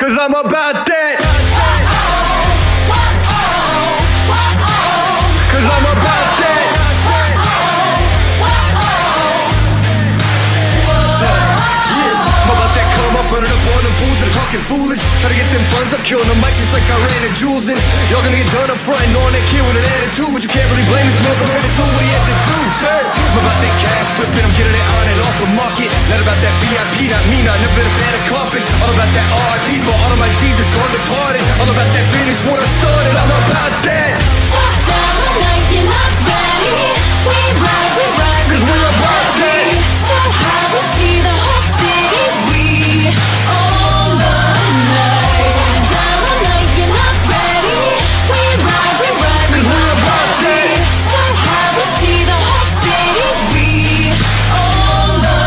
Cause I'm about that. Cause I'm about that. I'm about that come up, running up on them fools and talking foolish. Try to get them funds up, killing the mic just like I ran and jewels in. Y'all gonna get done up front, knowing that kid with an attitude, but you can't really blame this motherfucker for what he had to do. I'm about that cash flipping, I'm getting it on and off the market. Not about that VIP, not me, not never been a fan of carpets. All about that RIP for all of my Jesus gone departed. All about that finish what I started, I'm about that. Top down tonight, you're not ready. We ride, we about that. So high, we'll see the whole city. We own the night. Down tonight, you're not ready. We ride, we about that. So high, we'll see the whole city. We own the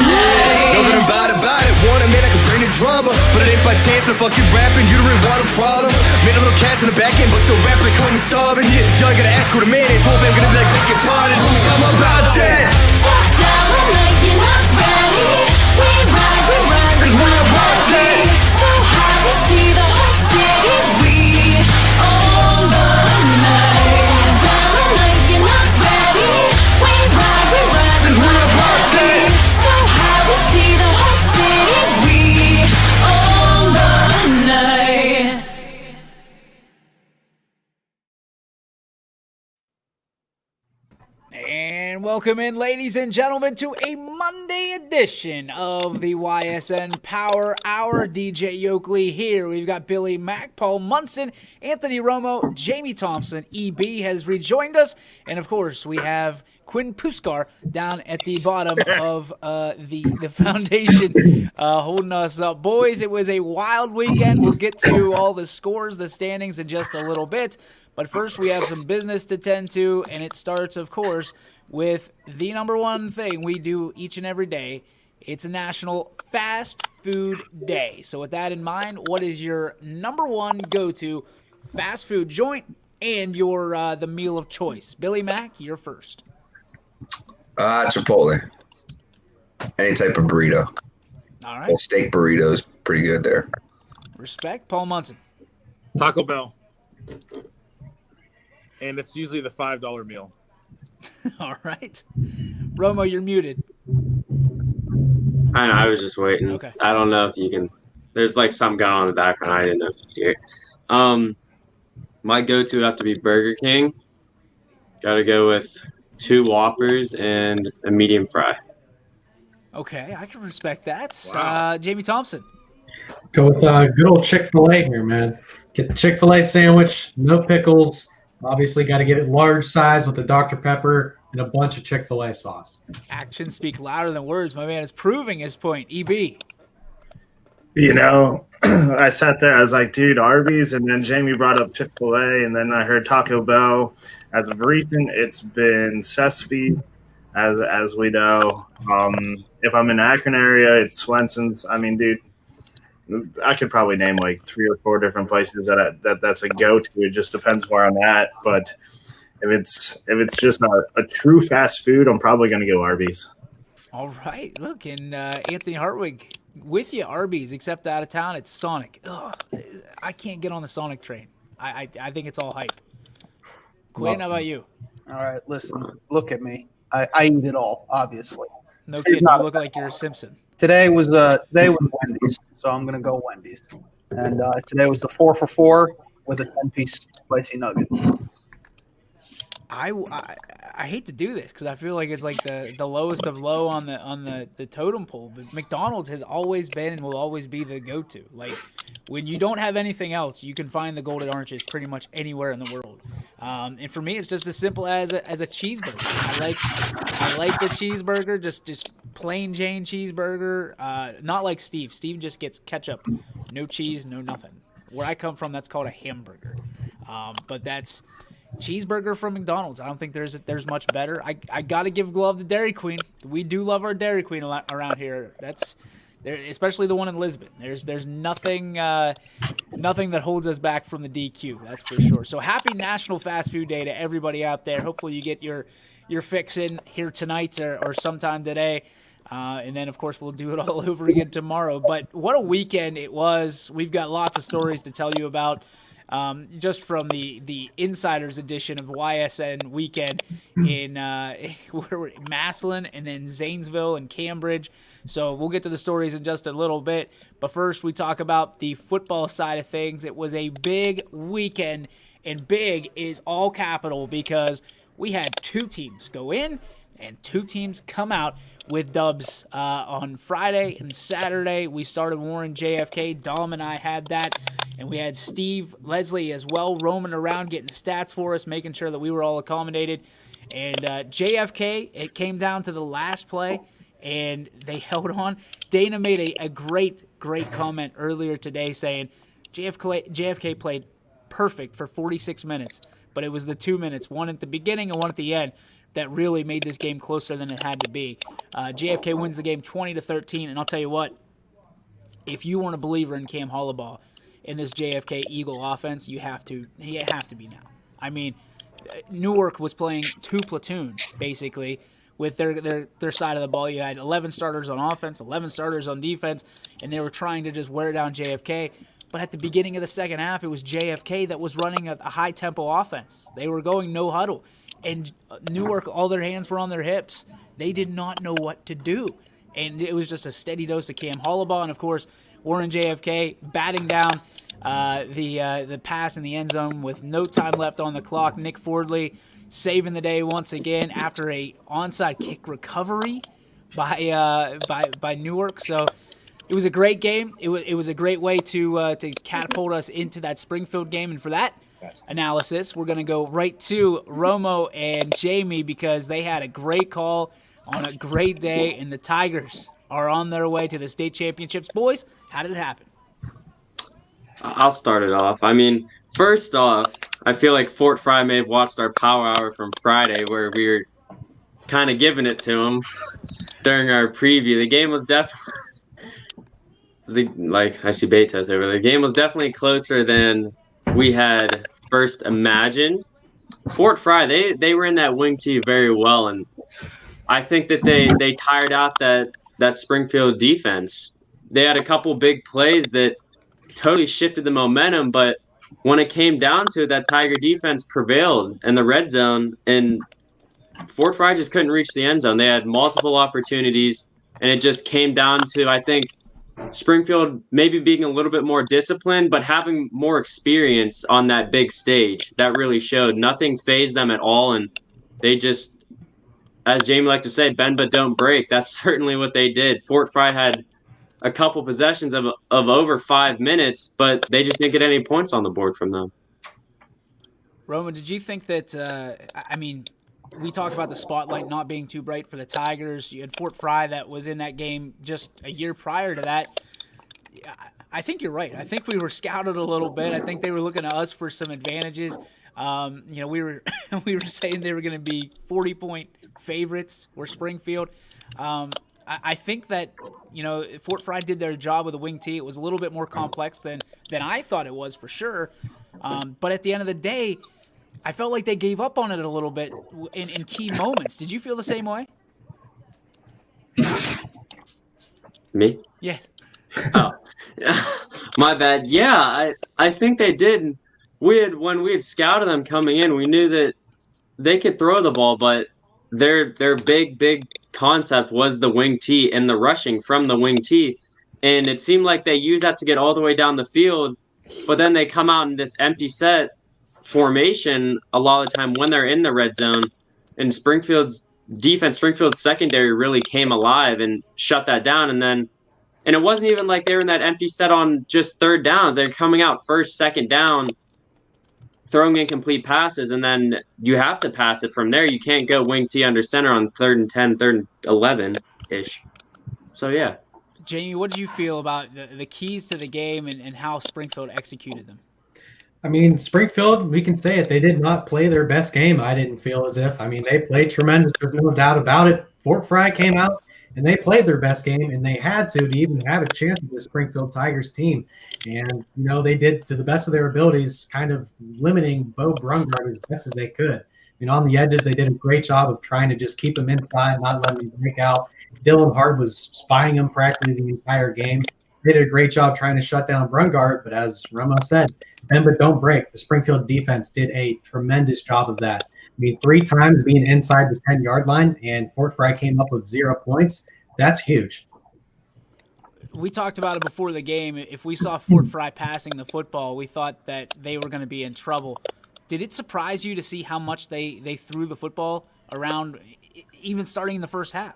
night. Nothing about it, wanna man, I can bring the drama. But it ain't by chance, I'm fucking rapping, you don't really want a problem. Made a little cash in the back end, but still rapping, call me starving. Yeah, y'all gotta ask who the man is, hope I'm gonna be like, take your pardon. I'm about that. Top down tonight, you're not ready. We ride, about that. So high, we'll see the whole city. We own the night. Down tonight, you're not ready. We ride, about that. So high, we'll see the whole city. We own the night. And welcome in, ladies and gentlemen, to a Monday edition of the Ysn Power Hour. DJ Yoakley here. We've got Billy Mack, Paul Munson, Anthony Romo, Jamie Thompson. EB has rejoined us. And, of course, we have Quinn Puskar down at the bottom of the foundation holding us up. Boys, it was a wild weekend. We'll get to all the scores, the standings in just a little bit. But first, we have some business to tend to, and it starts, of course, with the number one thing we do each and every day. It's a National Fast Food Day. So with that in mind, what is your number one go-to fast food joint and your the meal of choice? Billy Mack, you're first. Chipotle. Any type of burrito. All right. Well, steak burritos, pretty good there. Respect. Paul Munson. Taco Bell. And it's usually the $5 meal. All right. Romo, you're muted. I know, I was just waiting. Okay. I don't know if you can. There's like something going on in the background. I didn't know if you could hear it. My go-to would have to be Burger King. Got to go with 2 Whoppers and a medium fry. Okay, I can respect that. Wow. Jamie Thompson. Go with good old Chick-fil-A here, man. Get the Chick-fil-A sandwich, no pickles. Obviously, got to get it large size with the Dr. Pepper and a bunch of Chick-fil-A sauce. Actions speak louder than words. My man is proving his point. EB. You know, I sat there, I was like, dude, Arby's, and then Jamie brought up Chick-fil-A, and then I heard Taco Bell. As of recent, it's been Sesame, as we know. If I'm in the Akron area, it's Swenson's. I mean, dude, I could probably name like 3 or 4 different places that's a go-to. It just depends where I'm at. But if it's just a true fast food, I'm probably going to go Arby's. All right. Look, and Anthony Hartwig with you, Arby's, except out of town, it's Sonic. Ugh, I can't get on the Sonic train. I think it's all hype. Quinn, how about you? All right, listen, look at me. I eat it all, obviously. No kidding. You look like you're a Simpson. Today was Wendy's, so I'm gonna go Wendy's. And today was the 4 for $4 with a 10-piece spicy nugget. I hate to do this because I feel like it's like the lowest of low on the totem pole, but McDonald's has always been and will always be the go-to. Like when you don't have anything else, you can find the golden arches pretty much anywhere in the world. And for me, it's just as simple as a cheeseburger. I like the cheeseburger, just plain Jane cheeseburger. Not like Steve. Steve just gets ketchup, no cheese, no nothing. Where I come from, that's called a hamburger. But that's cheeseburger from McDonald's. I don't think there's much better. I got to give love to Dairy Queen. We do love our Dairy Queen around here. That's there, especially the one in Lisbon. There's nothing that holds us back from the DQ. That's for sure. So happy National Fast Food Day to everybody out there. Hopefully you get your fix in here tonight or sometime today. And then, of course, we'll do it all over again tomorrow. But what a weekend it was. We've got lots of stories to tell you about just from the Insiders edition of YSN Weekend in where were Massillon and then Zanesville and Cambridge. So we'll get to the stories in just a little bit. But first, we talk about the football side of things. It was a big weekend, and big is all capital because we had two teams go in and two teams come out with dubs on Friday and Saturday. We started Warren JFK. Dom and I had that. And we had Steve Leslie as well roaming around getting stats for us, making sure that we were all accommodated. And JFK, it came down to the last play, and they held on. Dana made a great comment earlier today saying JFK played perfect for 46 minutes, but it was the 2 minutes, one at the beginning and one at the end, that really made this game closer than it had to be. JFK wins the game 20-13, and I'll tell you what, if you weren't a believer in Cam Hollabaugh in this JFK Eagle offense, you have to be now. I mean, Newark was playing two platoon, basically, with their side of the ball. You had 11 starters on offense, 11 starters on defense, and they were trying to just wear down JFK. But at the beginning of the second half, it was JFK that was running a high-tempo offense. They were going no huddle. And Newark, all their hands were on their hips. They did not know what to do. And it was just a steady dose of Cam Hollabaugh. And, of course, Warren JFK batting down the pass in the end zone with no time left on the clock. Nick Fordley saving the day once again after a onside kick recovery by Newark. So it was a great game. It was a great way to catapult us into that Springfield game. And for that analysis, we're going to go right to Romo and Jamie because they had a great call on a great day, and the Tigers are on their way to the state championships. Boys, how did it happen? I'll start it off. I mean, first off, I feel like Fort Fry may have watched our Power Hour from Friday where we were kind of giving it to them during our preview. The game was definitely, like I see Betos over there, the game was definitely closer than we had first imagined. Fort Fry, they were in that wing tee very well, and I think that they tired out that Springfield defense. They had a couple big plays that totally shifted the momentum, but when it came down to it, that Tiger defense prevailed in the red zone, and Fort Fry just couldn't reach the end zone. They had multiple opportunities, and it just came down to, I think, Springfield maybe being a little bit more disciplined, but having more experience on that big stage. That really showed. Nothing fazed them at all, and they just, as Jamie liked to say, bend but don't break. That's certainly what they did. Fort Fry had a couple possessions of over 5 minutes, but they just didn't get any points on the board from them. Roman, did you think that, we talk about the spotlight not being too bright for the Tigers. You had Fort Fry that was in that game just a year prior to that. I think you're right. I think we were scouted a little bit. I think they were looking to us for some advantages. We were we were saying they were going to be 40-point favorites. We're Springfield. I think that, Fort Fry did their job with the wing tee. It was a little bit more complex than I thought it was for sure. But at the end of the day, I felt like they gave up on it a little bit in key moments. Did you feel the same way? Me? Yeah. Oh, my bad. Yeah, I think they did. When we had scouted them coming in, we knew that they could throw the ball, but their big concept was the wing tee and the rushing from the wing tee. And it seemed like they used that to get all the way down the field, but then they come out in this empty set formation a lot of the time when they're in the red zone, and Springfield's secondary really came alive and shut that down. And it wasn't even like they were in that empty set on just third downs. They're coming out first, second down, throwing incomplete passes, and then you have to pass it from there. You can't go wing tee under center on 3rd and 10, 3rd and 11-ish. So, yeah. Jamie, what did you feel about the keys to the game and how Springfield executed them? I mean, Springfield, we can say it. They did not play their best game, I didn't feel as if. I mean, they played tremendous. There's no doubt about it. Fort Fry came out, and they played their best game, and they had to even have a chance with the Springfield Tigers team. And, they did to the best of their abilities, kind of limiting Bo Brungard as best as they could. On the edges, they did a great job of trying to just keep him inside, not letting him break out. Dylan Hart was spying him practically the entire game. They did a great job trying to shut down Brungard, but as Romo said, bend but don't break. The Springfield defense did a tremendous job of that. 3 times being inside the 10-yard line, and Fort Fry came up with 0 points. That's huge. We talked about it before the game. If we saw Fort Fry passing the football, we thought that they were going to be in trouble. Did it surprise you to see how much they threw the football around, even starting in the first half?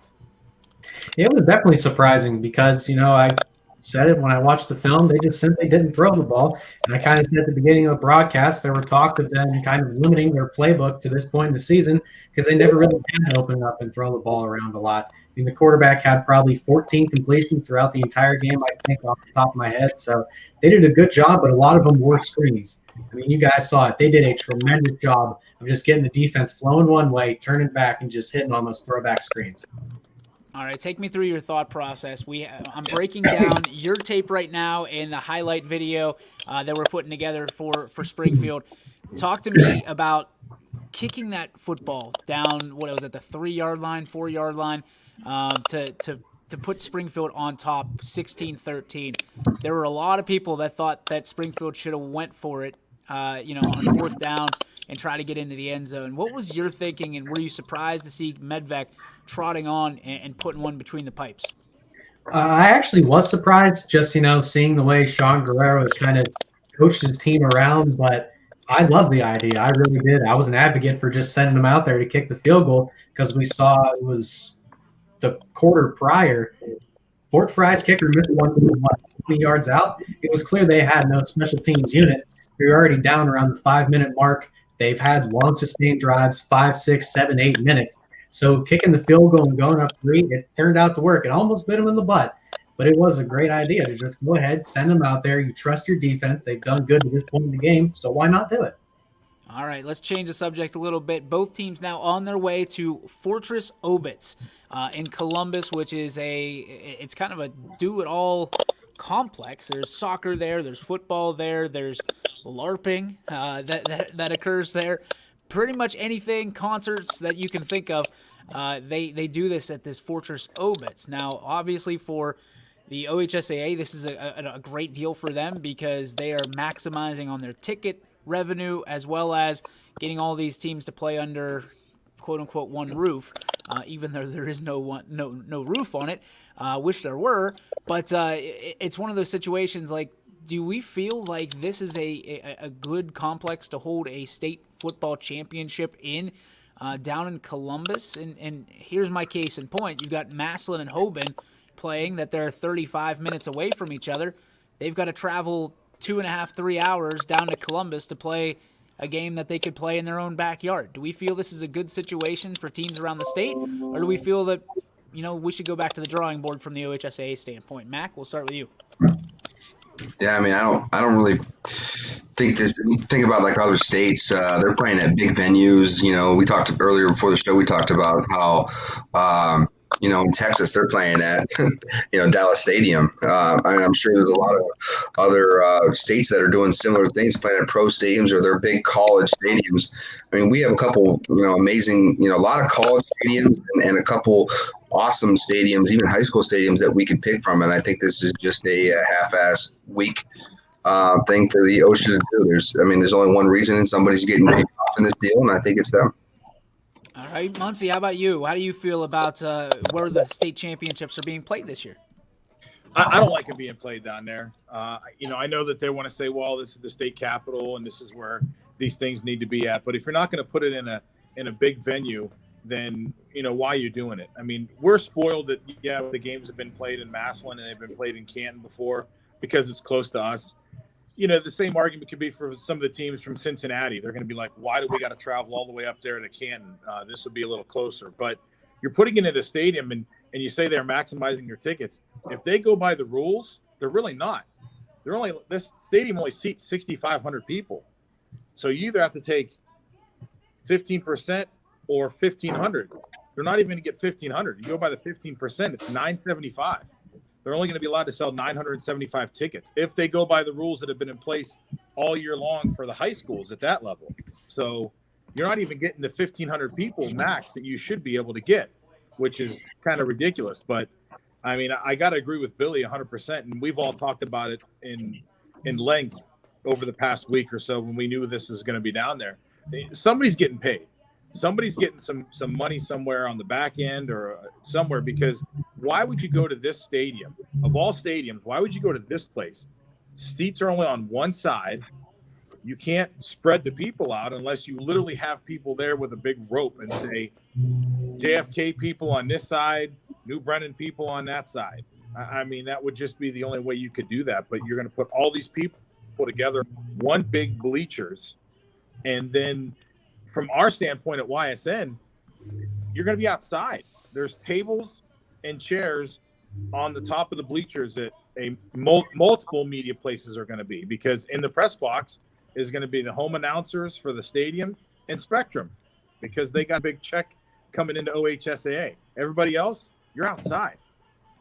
It was definitely surprising because, I said it when I watched the film, they just simply didn't throw the ball. And I kind of said at the beginning of the broadcast, there were talks of them kind of limiting their playbook to this point in the season because they never really had to open up and throw the ball around a lot. The quarterback had probably 14 completions throughout the entire game, I think, off the top of my head. So they did a good job, but a lot of them were screens. You guys saw it. They did a tremendous job of just getting the defense flowing one way, turning back, and just hitting on those throwback screens. All right, take me through your thought process. I'm breaking down your tape right now and the highlight video that we're putting together for Springfield. Talk to me about kicking that football down, what was it, the 3-yard line, 4-yard line, to put Springfield on top 16-13. There were a lot of people that thought that Springfield should have went for it, on 4th down and try to get into the end zone. What was your thinking, and were you surprised to see Medvec trotting on and putting one between the pipes? I actually was surprised just, seeing the way Sean Guerrero has kind of coached his team around, but I love the idea. I really did. I was an advocate for just sending them out there to kick the field goal because we saw it was the quarter prior. Fort Fry's kicker missed 20 yards out. It was clear they had no special teams unit. We were already down around the 5-minute mark. They've had long sustained drives, 5, 6, 7, 8 minutes. So kicking the field goal and going up 3, it turned out to work. It almost bit them in the butt, but it was a great idea to just go ahead, send them out there. You trust your defense. They've done good to this point in the game, so why not do it? All right, let's change the subject a little bit. Both teams now on their way to Fortress Obitz in Columbus, which is it's kind of a do-it-all complex. There's soccer there, there's football there, there's LARPing that occurs there. Pretty much anything, concerts that you can think of, they do this at this Fortress Obitz. Now, obviously for the OHSAA, this is a great deal for them because they are maximizing on their ticket revenue as well as getting all these teams to play under quote-unquote one roof, even though there is no roof on it. Wish there were, but it's one of those situations like, do we feel like this is a good complex to hold a state football championship in down in Columbus? And here's my case in point. You've got Massillon and Hoban playing that they're 35 minutes away from each other. They've got to travel 2.5, 3 hours down to Columbus to play a game that they could play in their own backyard. Do we feel this is a good situation for teams around the state, or do we feel that, we should go back to the drawing board from the OHSAA standpoint? Mac, we'll start with you. Yeah, I don't really think about like other states. They're playing at big venues. We talked earlier before the show. We talked about how in Texas they're playing at Dallas Stadium. I'm sure there's a lot of other states that are doing similar things, playing at pro stadiums or their big college stadiums. We have a couple amazing, a lot of college stadiums and a couple awesome stadiums, even high school stadiums that we could pick from. And I think this is just a half-ass weak thing for the OSHA to do. There's only one reason, and somebody's getting paid off in this deal, and I think it's them. All right, Muncie, how about you? How do you feel about where the state championships are being played this year? I don't like it being played down there. I know that they want to say, well, this is the state capital and this is where these things need to be at. But if you're not going to put it in a big venue, then, why are you doing it? We're spoiled that, the games have been played in Massillon and they've been played in Canton before because it's close to us. The same argument could be for some of the teams from Cincinnati. They're going to be like, why do we got to travel all the way up there to Canton? This would be a little closer. But you're putting it in a stadium and you say they're maximizing your tickets. If they go by the rules, they're really not. This stadium only seats 6,500 people. So you either have to take 15% or 1,500. They're not even going to get 1,500. You go by the 15%, it's 975. They're only going to be allowed to sell 975 tickets if they go by the rules that have been in place all year long for the high schools at that level. So, you're not even getting the 1,500 people max that you should be able to get, which is kind of ridiculous. But I mean, I got to agree with Billy 100%. And we've all talked about it in length over the past week or so when we knew this was going to be down there. Somebody's getting paid. Somebody's getting some money somewhere on the back end or somewhere, because why would you go to this stadium? Of all stadiums, why would you go to this place? Seats are only on one side. You can't spread the people out unless you literally have people there with a big rope and say JFK people on this side, New Brennan people on that side. I mean, that would just be the only way you could do that. But you're going to put all these people together, one big bleachers, and then from our standpoint at YSN, you're going to be outside. There's tables and chairs on the top of the bleachers that multiple media places are going to be, because in the press box is going to be the home announcers for the stadium and Spectrum, because they got a big check coming into OHSAA. Everybody else, you're outside.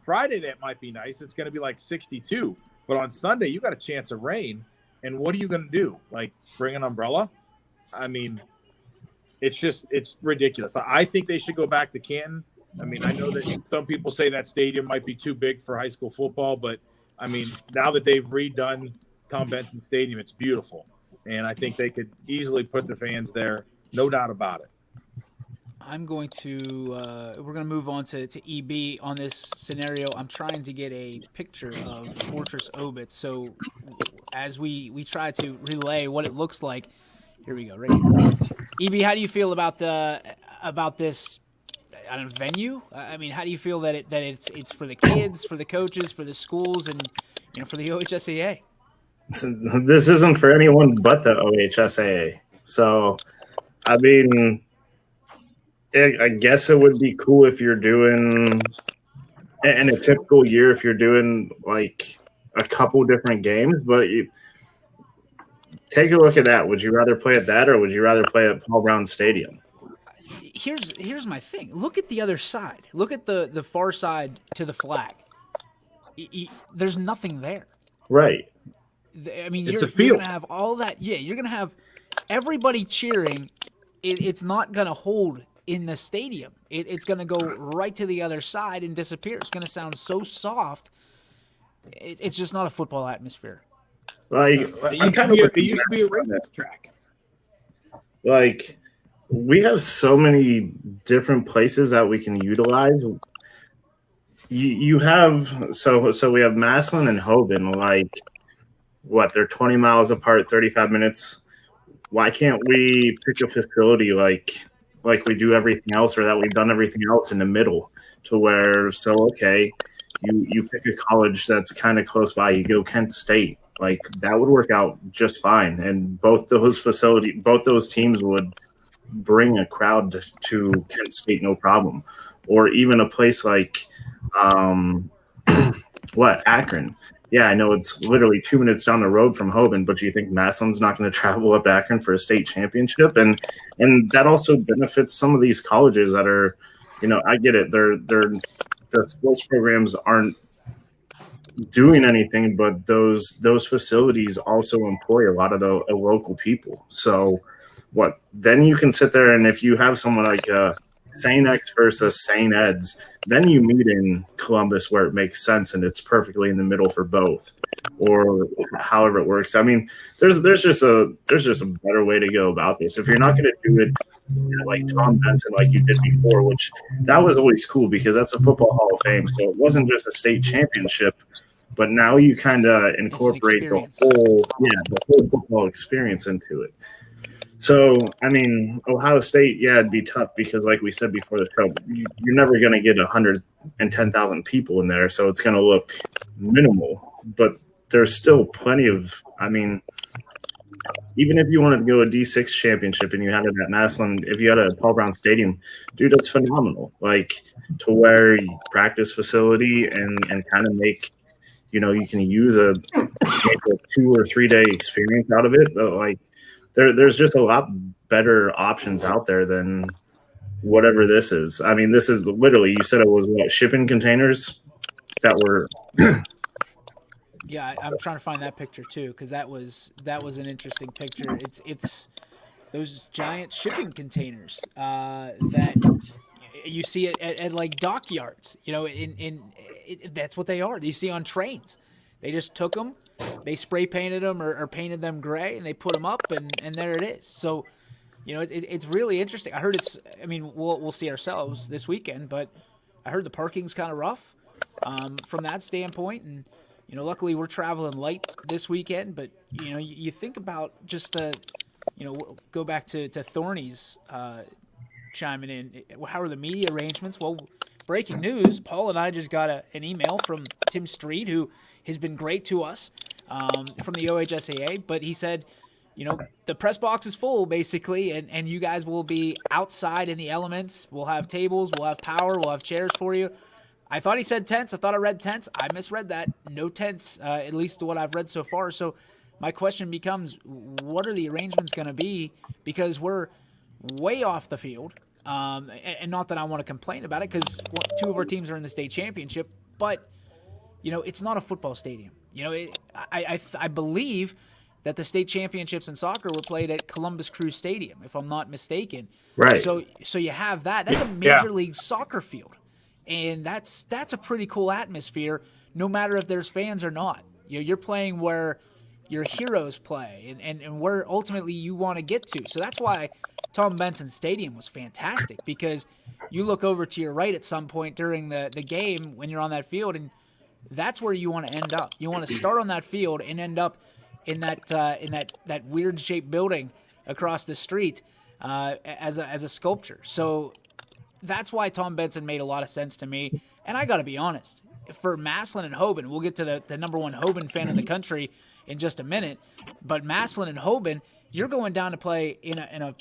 Friday, that might be nice. It's going to be like 62. But on Sunday, you got a chance of rain. And what are you going to do? Like, bring an umbrella? I mean, it's ridiculous. I think they should go back to Canton. I mean, I know that some people say that stadium might be too big for high school football, but I mean, now that they've redone Tom Benson Stadium, it's beautiful. And I think they could easily put the fans there. No doubt about it. I'm going to we're going to move on to EB on this scenario. I'm trying to get a picture of Fortress Obit. So as we try to relay what it looks like, here we go, right here. EB, how do you feel about this venue? I mean, how do you feel that it's for the kids, for the coaches, for the schools, and for the OHSAA? This isn't for anyone but the OHSAA. So, I mean, I guess it would be cool if you're doing, in a typical year, if you're doing like a couple different games, but take a look at that. Would you rather play at that, or would you rather play at Paul Brown Stadium? Here's my thing. Look at the other side. Look at the far side to the flag. There's nothing there. Right. I mean, it's you're going to have all that. Yeah, you're going to have everybody cheering. It's not going to hold in the stadium. It's going to go right to the other side and disappear. It's going to sound so soft. It's just not a football atmosphere. Like, it used to be a racetrack. Like, we have so many different places that we can utilize. You have so we have Massillon and Hoban. Like, what, they're 20 miles apart, 35 minutes. Why can't we pick a facility like we do everything else, or that we've done everything else in the middle, to where, okay, you pick a college that's kind of close by, you go Kent State. Like, that would work out just fine. And both those teams would bring a crowd to Kent State, no problem. Or even a place like Akron. Yeah, I know it's literally 2 minutes down the road from Hoban, but you think Massillon's not going to travel up Akron for a state championship? And that also benefits some of these colleges that are, I get it. The sports programs aren't doing anything, but those facilities also employ a lot of the local people. So then you can sit there, and if you have someone like St. X versus St. Ed's, then you meet in Columbus where it makes sense and it's perfectly in the middle for both, or however it works. I mean, there's just a better way to go about this. If you're not going to do it like Tom Benson, like you did before, which that was always cool because that's a football Hall of Fame, so it wasn't just a state championship, but now you kind of incorporate the whole football experience into it. So, I mean, Ohio State, yeah, it'd be tough because, like we said before the show, you're never going to get 110,000 people in there, so it's going to look minimal. But there's still plenty of, I mean, even if you wanted to go a D6 championship and you had it at Massillon, if you had a Paul Brown Stadium, dude, that's phenomenal. Like, to where you practice facility and kind of make, you can use a 2 or 3 day experience out of it. Like, there's just a lot better options out there than whatever this is. I mean, this is literally, you said it was shipping containers that were. Yeah, I'm trying to find that picture too, because that was an interesting picture. those giant shipping containers that you see at like dockyards. You know, that's what they are. You see on trains. They just took them, they spray painted them or painted them gray, and they put them up, and there it is. So, you know, it's really interesting. I heard it's. I mean, we'll see ourselves this weekend, but I heard the parking's kind of rough from that standpoint, and you know, luckily we're traveling light this weekend. But you know, you think about just the, you know, go back to Thorny's chiming in. How are the media arrangements? Well, breaking news: Paul and I just got an email from Tim Street, who has been great to us from the OHSAA, but he said, you know, the press box is full basically, and you guys will be outside in the elements. We'll have tables, we'll have power, we'll have chairs for you. I thought he said tents. I thought I read tents. I misread that. No tents, at least to what I've read so far. So my question becomes, what are the arrangements going to be? Because we're way off the field. And not that I want to complain about it, because two of our teams are in the state championship, but you know, it's not a football stadium. You know, I believe that the state championships in soccer were played at Columbus Crew Stadium, if I'm not mistaken. Right. So you have that. That's a major league soccer field, and that's a pretty cool atmosphere, no matter if there's fans or not. You know, you're playing where your heroes play, and where ultimately you want to get to. So that's why Tom Benson Stadium was fantastic, because you look over to your right at some point during the game when you're on that field, and that's where you want to end up. You want to start on that field and end up in that weird shaped building across the street as a sculpture. So that's why Tom Benson made a lot of sense to me. And I got to be honest, for Massillon and Hoban, we'll get to the number one Hoban fan in the country in just a minute. But Massillon and Hoban, you're going down to play in a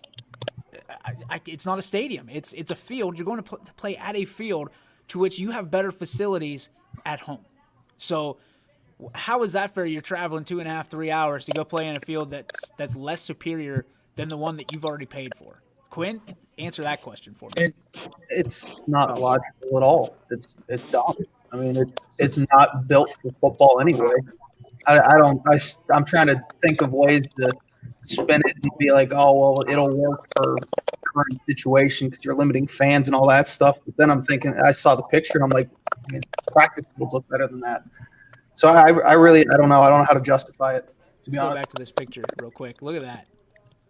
it's not a stadium. It's a field. You're going to play at a field to which you have better facilities at home. So how is that fair? You're traveling 2.5, 3 hours to go play in a field that's less superior than the one that you've already paid for. Quinn, answer that question for me. It's not logical at all. It's dumb. I mean, it's not built for football anyway. I'm trying to think of ways to spin it and be like, oh well, it'll work for current situation because you're limiting fans and all that stuff. But then I'm thinking, I saw the picture and I'm like, I mean, practice fields look better than that. So I really don't know. I don't know how to justify it. To be honest, go back to this picture real quick. Look at that.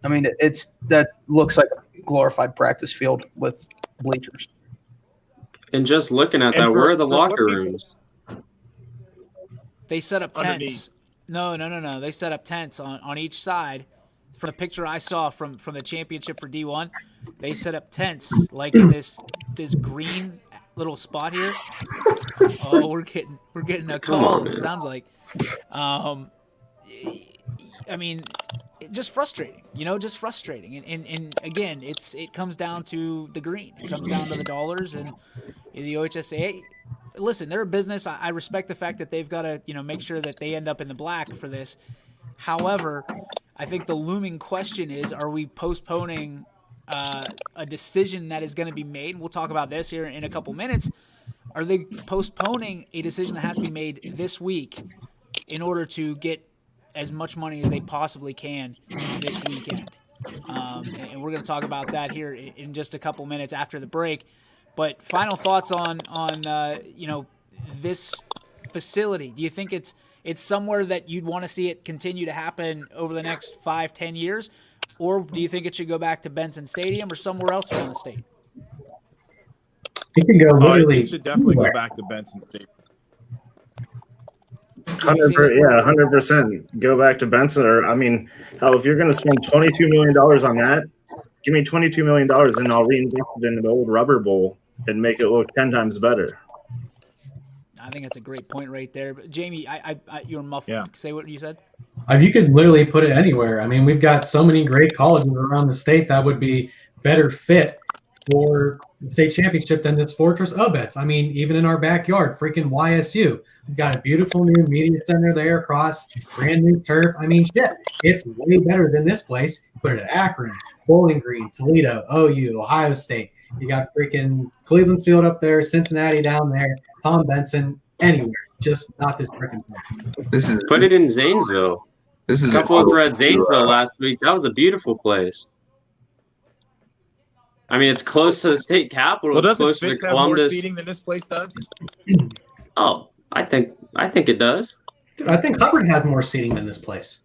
I mean, that looks like a glorified practice field with bleachers. And just looking at that, where are the locker rooms? They set up tents. Underneath. No. They set up tents on each side. From the picture I saw from the championship for D1, they set up tents like in this green little spot here. Oh, we're getting a call. It sounds like. I mean, just frustrating. You know, just frustrating. And again, it comes down to the green. It comes down to the dollars and the OHSAA. Listen, they're a business. I respect the fact that they've got to, you know, make sure that they end up in the black for this. However, I think the looming question is, are we postponing a decision that is going to be made? We'll talk about this here in a couple minutes. Are they postponing a decision that has to be made this week in order to get as much money as they possibly can this weekend? And we're going to talk about that here in just a couple minutes after the break. But final thoughts on you know, this facility. Do you think it's somewhere that you'd want to see it continue to happen over the next 5-10 years? Or do you think it should go back to Benson Stadium or somewhere else around the state? It can go literally. It should definitely go back to Benson Stadium. 100%. Go back to Benson. Or I mean, hell, if you're going to spend $22 million on that, give me $22 million and I'll reinvest it in an old rubber bowl and make it look 10 times better. I think that's a great point right there. But Jamie, you were muffled. Yeah. Say what you said. You could literally put it anywhere. I mean, we've got so many great colleges around the state that would be better fit for the state championship than this Fortress Obets. I mean, even in our backyard, freaking YSU. We've got a beautiful new media center there across brand new turf. I mean, shit, it's way better than this place. Put it at Akron, Bowling Green, Toledo, OU, Ohio State. You got freaking Cleveland Field up there, Cincinnati down there, Tom Benson, anywhere. Just not this freaking place. Put it in Zanesville. A couple of us were at Zanesville last week. That was a beautiful place. I mean, it's close to the state capital. Well, It's doesn't closer to Fitz have more Columbus. seating than this place does? Oh, I think it does. Dude, I think Hubbard has more seating than this place.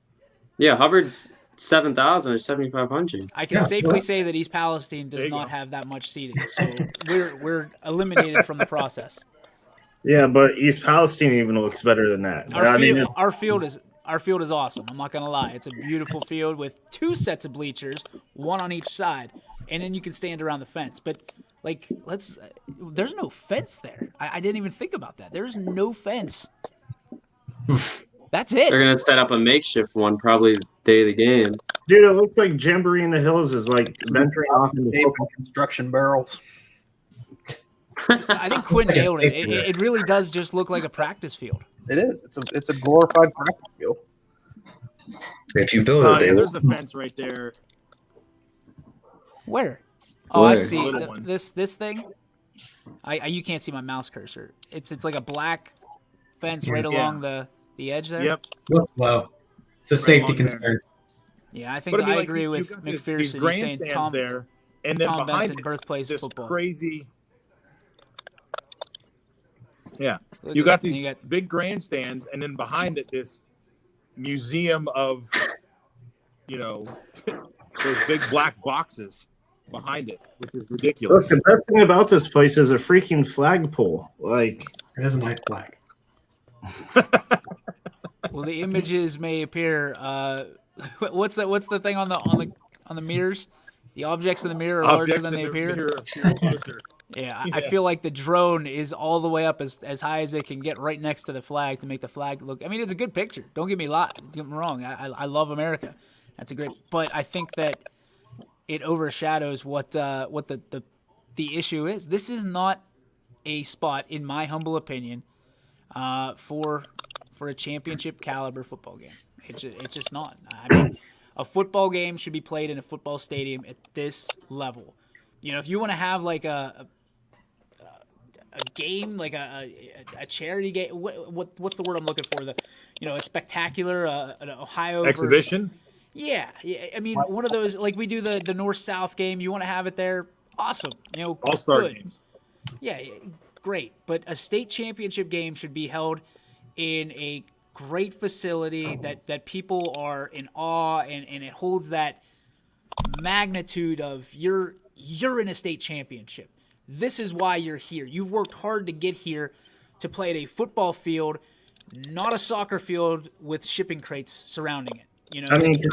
Yeah, Hubbard's 7,000 or 7,500. I can Yeah, safely well- say that East Palestine There does you not go. have that much seating, so we're eliminated from the process. Yeah, but East Palestine even looks better than that. Our field is awesome. I'm not gonna lie. It's a beautiful field with 2 sets of bleachers, one on each side, and then you can stand around the fence. But like, there's no fence there. I didn't even think about that. There's no fence. That's it. They're gonna set up a makeshift one probably the day of the game. dude, it looks like Jamboree in the Hills is like venturing off into Tape football. and construction barrels. I think Quinn Like a nailed it. safety It really does just look like a practice field. It is. It's a glorified practice field. If you build it, they Yeah, will. there's a fence right there. Where? Oh, I Where? see. Little one. This thing. You can't see my mouse cursor. It's like a black fence right Yeah. along the edge there. Yep. Look low. It's a safety along there. concern. Yeah, I think But it'd be I like agree you with got these McPherson. He's saying grandstands Tom there, and then Tom behind Benson, it, birthplace of this football. crazy. Yeah, Look you at got that, and these you got- big grandstands, and then behind it, this museum of, those big black boxes behind it, which is Look, ridiculous. the best thing about this place is a freaking flagpole. Like, It is a nice flag. Well, the images may appear. What's the thing on the mirrors? The objects in the mirror are larger Objects than in they the appear. mirror appear closer. Yeah, I feel like the drone is all the way up as high as they can get right next to the flag to make the flag look. I mean, it's a good picture. Don't get me wrong. I love America. That's a great. But I think that it overshadows what the issue is. This is not a spot, in my humble opinion, for a championship caliber football game. It's just not. I mean, a football game should be played in a football stadium at this level. If you want to have like a game, like a charity game, what's the word I'm looking for? A spectacular an Ohio Exhibition. Yeah. I mean, one of those, like we do the North-South game. You want to have it there? Awesome. All-star good. games. Yeah, great. But a state championship game should be held in a great facility that people are in awe, and it holds that magnitude of you're in a state championship. This is why you're here. You've worked hard to get here to play at a football field, not a soccer field with shipping crates surrounding it. I mean, could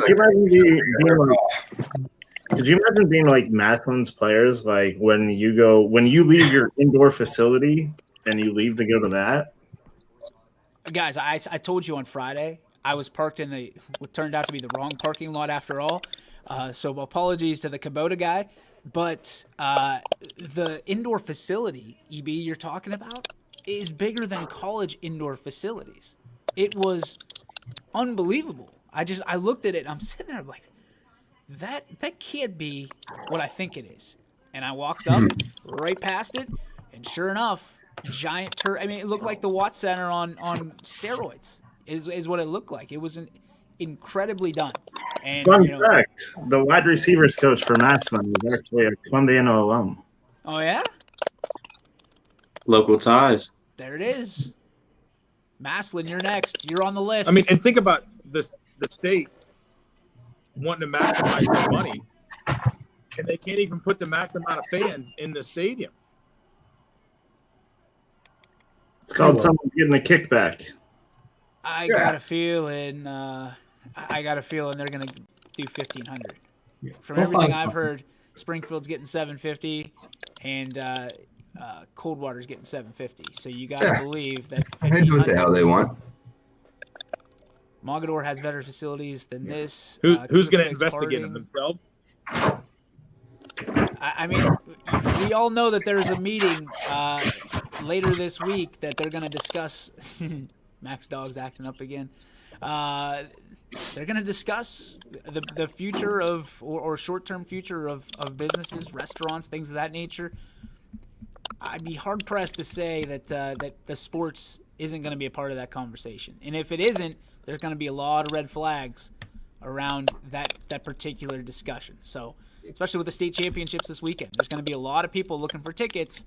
you imagine being like Massillon's players? Like when you leave your indoor facility and you leave to go to that. Guys, I told you on Friday I was parked in what turned out to be the wrong parking lot after all. So apologies to the Kubota guy. But the indoor facility, EB, you're talking about, is bigger than college indoor facilities. It was unbelievable. I looked at it and I'm sitting there, I'm like, that can't be what I think it is. And I walked up right past it, and sure enough, giant turf. I mean, it looked like the Watt Center on steroids. Is what it looked like. It was incredibly done. And Fun fact: the wide receivers coach for Massillon is actually a Columbiana alum. Oh yeah, Local ties. there it is. Maslin, you're next. You're on the list. I mean, and think about this: the state wanting to maximize their money, and they can't even put the max amount of fans in the stadium. It's called someone's getting a kickback. I got a feeling. I got a feeling they're gonna do 1,500. From everything I've heard, Springfield's getting 750, and Coldwater's getting 750. So you got to believe that They do what the hell 1,500. they want. Mogador has better facilities than this. Who's going to Cooper's investigate them Harding. themselves? I mean, we all know that there's a meeting later this week that they're going to discuss. Max Dog's acting up again. They're going to discuss the future of or short-term future of businesses, restaurants, things of that nature. I'd be hard-pressed to say that that the sports isn't going to be a part of that conversation. And if it isn't, there's going to be a lot of red flags around that particular discussion. So especially with the state championships this weekend. There's going to be a lot of people looking for tickets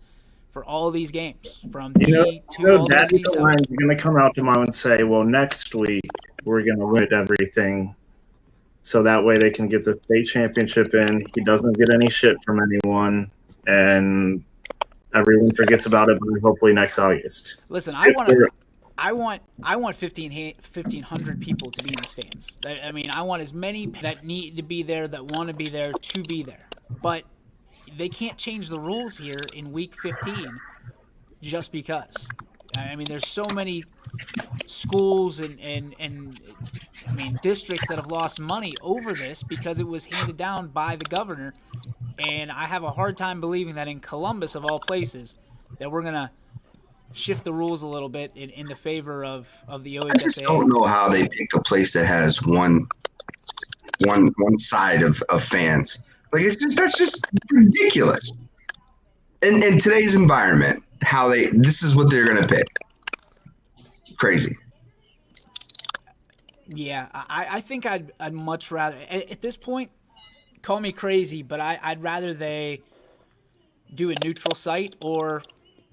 for all these games from D2 all the way to Daddy D7. Line's going to come out tomorrow and say, well, next week we're going to limit everything so that way they can get the state championship in. He doesn't get any shit from anyone, and everyone forgets about it by hopefully next August. Listen, I want 1,500 people to be in the stands. I mean, I want as many that need to be there, that want to be there, to be there. But they can't change the rules here in week 15 just because. I mean, there's so many schools and I mean, districts that have lost money over this because it was handed down by the governor. And I have a hard time believing that in Columbus, of all places, that we're going to shift the rules a little bit in the favor of the OHSAA. I just don't know how they pick a place that has one side of fans. Like that's just ridiculous. In today's environment, this is what they're gonna pick. Crazy. Yeah, I think I'd much rather at this point, call me crazy, but I'd rather they do a neutral site or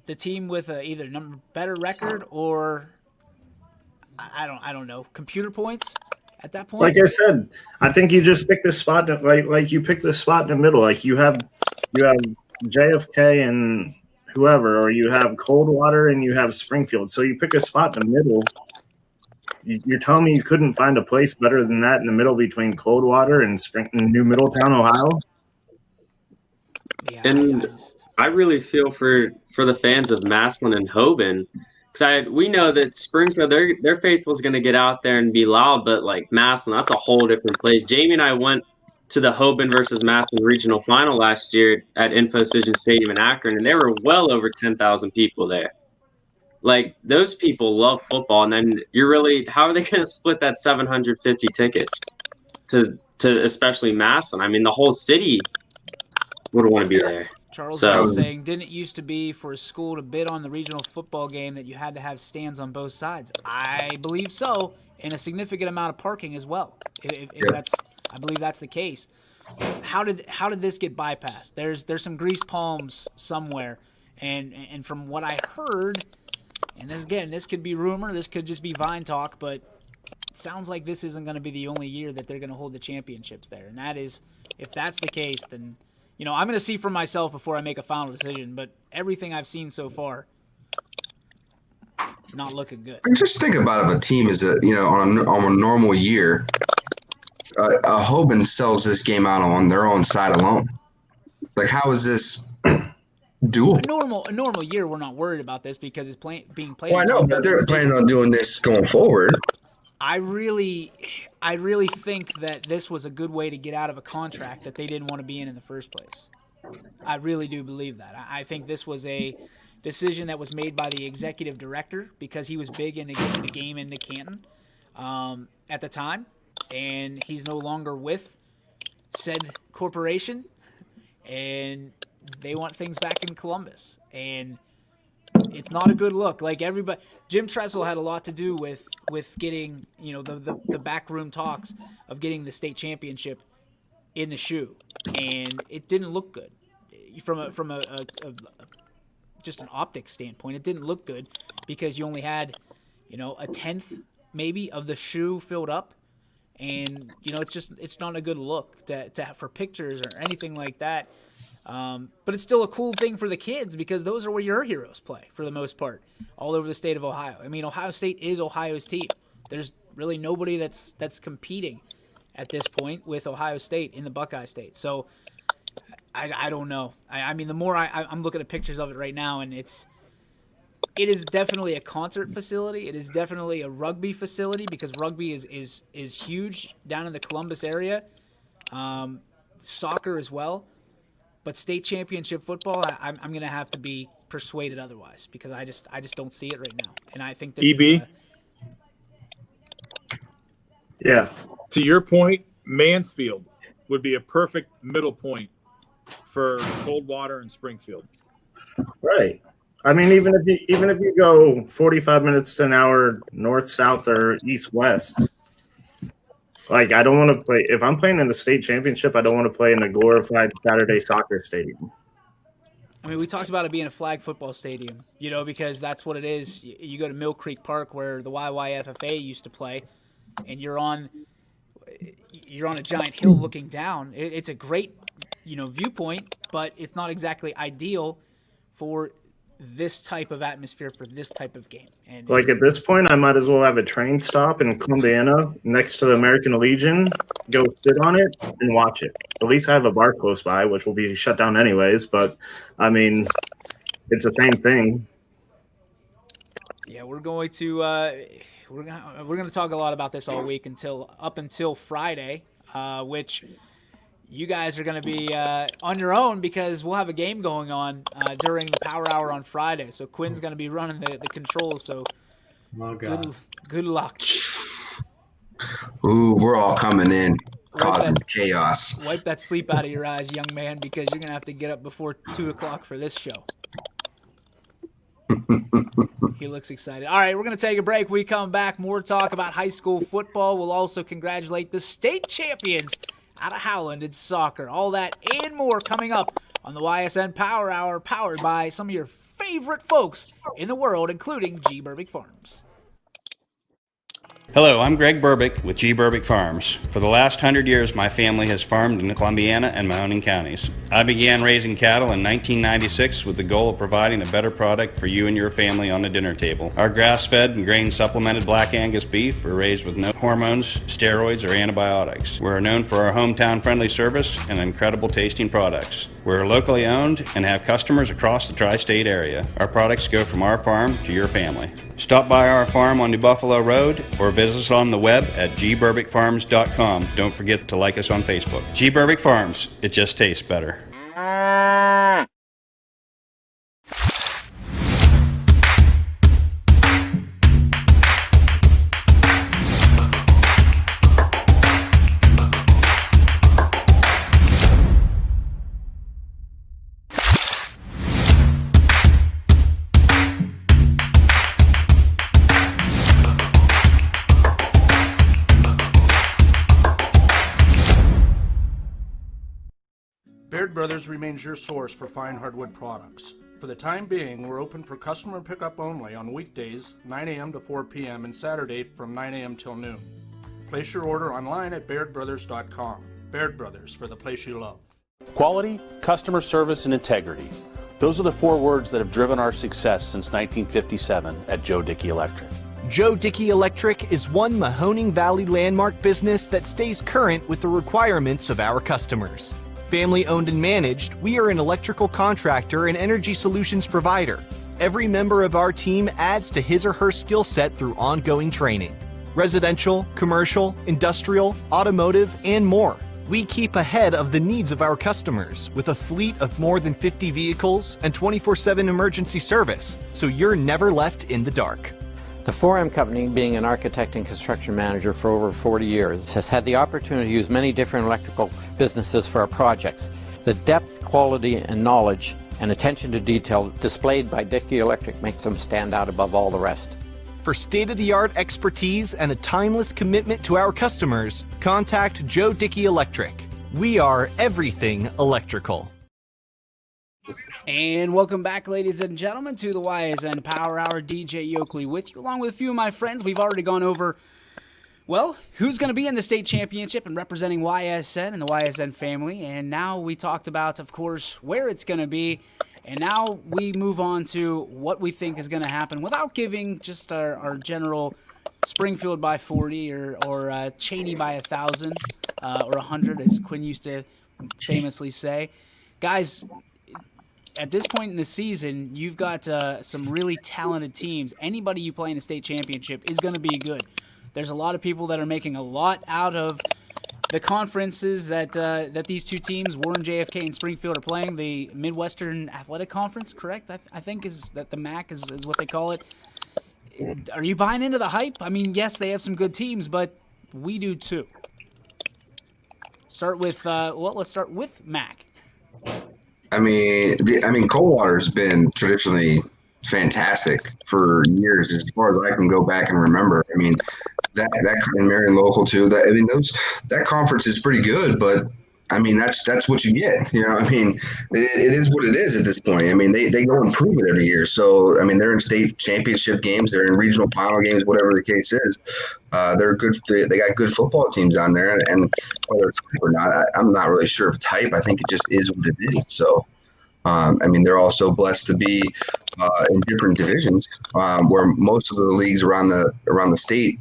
the team with either better record or I don't know, computer points at that point. Like I said, I think you just pick this spot like you pick this spot in the middle. Like you have JFK and whoever, or you have Coldwater and you have Springfield. So you pick a spot in the middle. You're telling me you couldn't find a place better than that in the middle between Coldwater and New Middletown, Ohio? Yeah, And I really feel for the fans of Massillon and Hoban, because we know that Springfield, their faithful is going to get out there and be loud, but like Massillon, that's a whole different place. Jamie and I went to the Hoban versus Massillon regional final last year at InfoCision Stadium in Akron, and there were well over 10,000 people there. Like, those people love football, and then how are they going to split that 750 tickets to especially Massillon? I mean, the whole city would want to be there. Charles was saying, didn't it used to be for a school to bid on the regional football game that you had to have stands on both sides? I believe so, and a significant amount of parking as well. I believe that's the case. How did this get bypassed? There's some grease palms somewhere, and from what I heard, and this could be rumor, this could just be Vine talk, but it sounds like this isn't going to be the only year that they're going to hold the championships there. And that is, if that's the case, then I'm going to see for myself before I make a final decision. But everything I've seen so far, not looking good. Just think about if a team is on a normal year, Hoban sells this game out on their own side alone. Like, how is this doable? A normal year, we're not worried about this because it's being played. Well, I know, but they're planning on doing this going forward. I really think that this was a good way to get out of a contract that they didn't want to be in the first place. I really do believe that. I think this was a decision that was made by the executive director because he was big into getting the game into Canton at the time, and he's no longer with said corporation, and they want things back in Columbus, and it's not a good look. Like everybody, Jim Tressel had a lot to do with getting the backroom talks of getting the state championship in the shoe, and it didn't look good from a just an optics standpoint. It didn't look good because you only had a tenth maybe of the shoe filled up, and it's not a good look to for pictures or anything like that. But it's still a cool thing for the kids because those are where your heroes play for the most part, all over the state of Ohio. I mean, Ohio State is Ohio's team. There's really nobody that's competing at this point with Ohio State in the Buckeye State. So I don't know. I mean, the more I'm looking at pictures of it right now, and it is definitely a concert facility. It is definitely a rugby facility because rugby is huge down in the Columbus area. Soccer as well. But state championship football, I'm going to have to be persuaded otherwise because I just don't see it right now. And I think this is yeah. To your point, Mansfield would be a perfect middle point for Coldwater and Springfield. Right. I mean, even if you go 45 minutes to an hour north, south, or east, west, Like, I don't want to play. If I'm playing in the state championship, I don't want to play in a glorified Saturday soccer stadium. I mean, we talked about it being a flag football stadium, because that's what it is. You go to Mill Creek Park where the YYFFA used to play, and you're on a giant hill looking down. It's a great, viewpoint, but it's not exactly ideal for this type of atmosphere for this type of game. And Like, at this point, I might as well have a train stop in Columbiana next to the American Legion, go sit on it and watch it. At least I have a bar close by, which will be shut down anyways, but I mean, it's the same thing. yeah, we're going to talk a lot about this all week up until Friday, which you guys are going to be on your own because we'll have a game going on during the Power Hour on Friday. So Quinn's going to be running the controls. So good luck. Ooh, we're all coming in, causing chaos. Wipe that sleep out of your eyes, young man, because you're going to have to get up before 2 o'clock for this show. He looks excited. All right, we're going to take a break. We come back, more talk about high school football. We'll also congratulate the state champions out of Howland in soccer. All that and more coming up on the YSN Power Hour, powered by some of your favorite folks in the world, including G. Burbick Farms. Hello, I'm Greg Burbick with G. Burbick Farms. For the last 100 years, my family has farmed in Columbiana and Mahoning counties. I began raising cattle in 1996 with the goal of providing a better product for you and your family on the dinner table. Our grass-fed and grain-supplemented Black Angus beef are raised with no hormones, steroids, or antibiotics. We're known for our hometown-friendly service and incredible tasting products. We're locally owned and have customers across the tri-state area. Our products go from our farm to your family. Stop by our farm on New Buffalo Road or visit us on the web at gburbickfarms.com. Don't forget to like us on Facebook. G. Burbick Farms, it just tastes better. Baird Brothers remains your source for fine hardwood products. For the time being, we're open for customer pickup only on weekdays, 9 a.m. to 4 p.m. and Saturday from 9 a.m. till noon. Place your order online at bairdbrothers.com. Baird Brothers, for the place you love. Quality, customer service, and integrity. Those are the 4 words that have driven our success since 1957 at Joe Dickey Electric. Joe Dickey Electric is one Mahoning Valley landmark business that stays current with the requirements of our customers. Family owned and managed, we are an electrical contractor and energy solutions provider. Every member of our team adds to his or her skill set through ongoing training. Residential, commercial, industrial, automotive, and more. We keep ahead of the needs of our customers with a fleet of more than 50 vehicles and 24/7 emergency service, so you're never left in the dark. The 4M Company, being an architect and construction manager for over 40 years, has had the opportunity to use many different electrical businesses for our projects. The depth, quality, and knowledge and attention to detail displayed by Dickey Electric makes them stand out above all the rest. For state-of-the-art expertise and a timeless commitment to our customers, contact Joe Dickey Electric. We are everything electrical. And welcome back, ladies and gentlemen, to the YSN Power Hour. DJ Yoakley with you, along with a few of my friends. We've already gone over, well, who's going to be in the state championship and representing YSN and the YSN family. And now we talked about, of course, where it's going to be. And now we move on to what we think is going to happen without giving just our general Springfield by 40 or Cheney by 1,000 or 100, as Quinn used to famously say. Guys, at this point in the season, you've got some really talented teams. Anybody you play in the state championship is going to be good. There's a lot of people that are making a lot out of the conferences that these two teams, Warren JFK and Springfield, are playing. The Midwestern Athletic Conference, correct? I think is that the MAC is what they call it. Are you buying into the hype? I mean, yes, they have some good teams, but we do too. Let's start with MAC. I mean, Coldwater's been traditionally fantastic for years, as far as I can go back and remember. I mean, that and Marion local too. That conference is pretty good, but I mean that's what you get. I mean it is what it is at this point. I mean they go and prove it every year. So I mean they're in state championship games, they're in regional final games, whatever the case is. They're good. They got good football teams down there, and whether it's hype or not, I'm not really sure if it's hype. I think it just is what it is. So. I mean, they're also blessed to be in different divisions, where most of the leagues around the state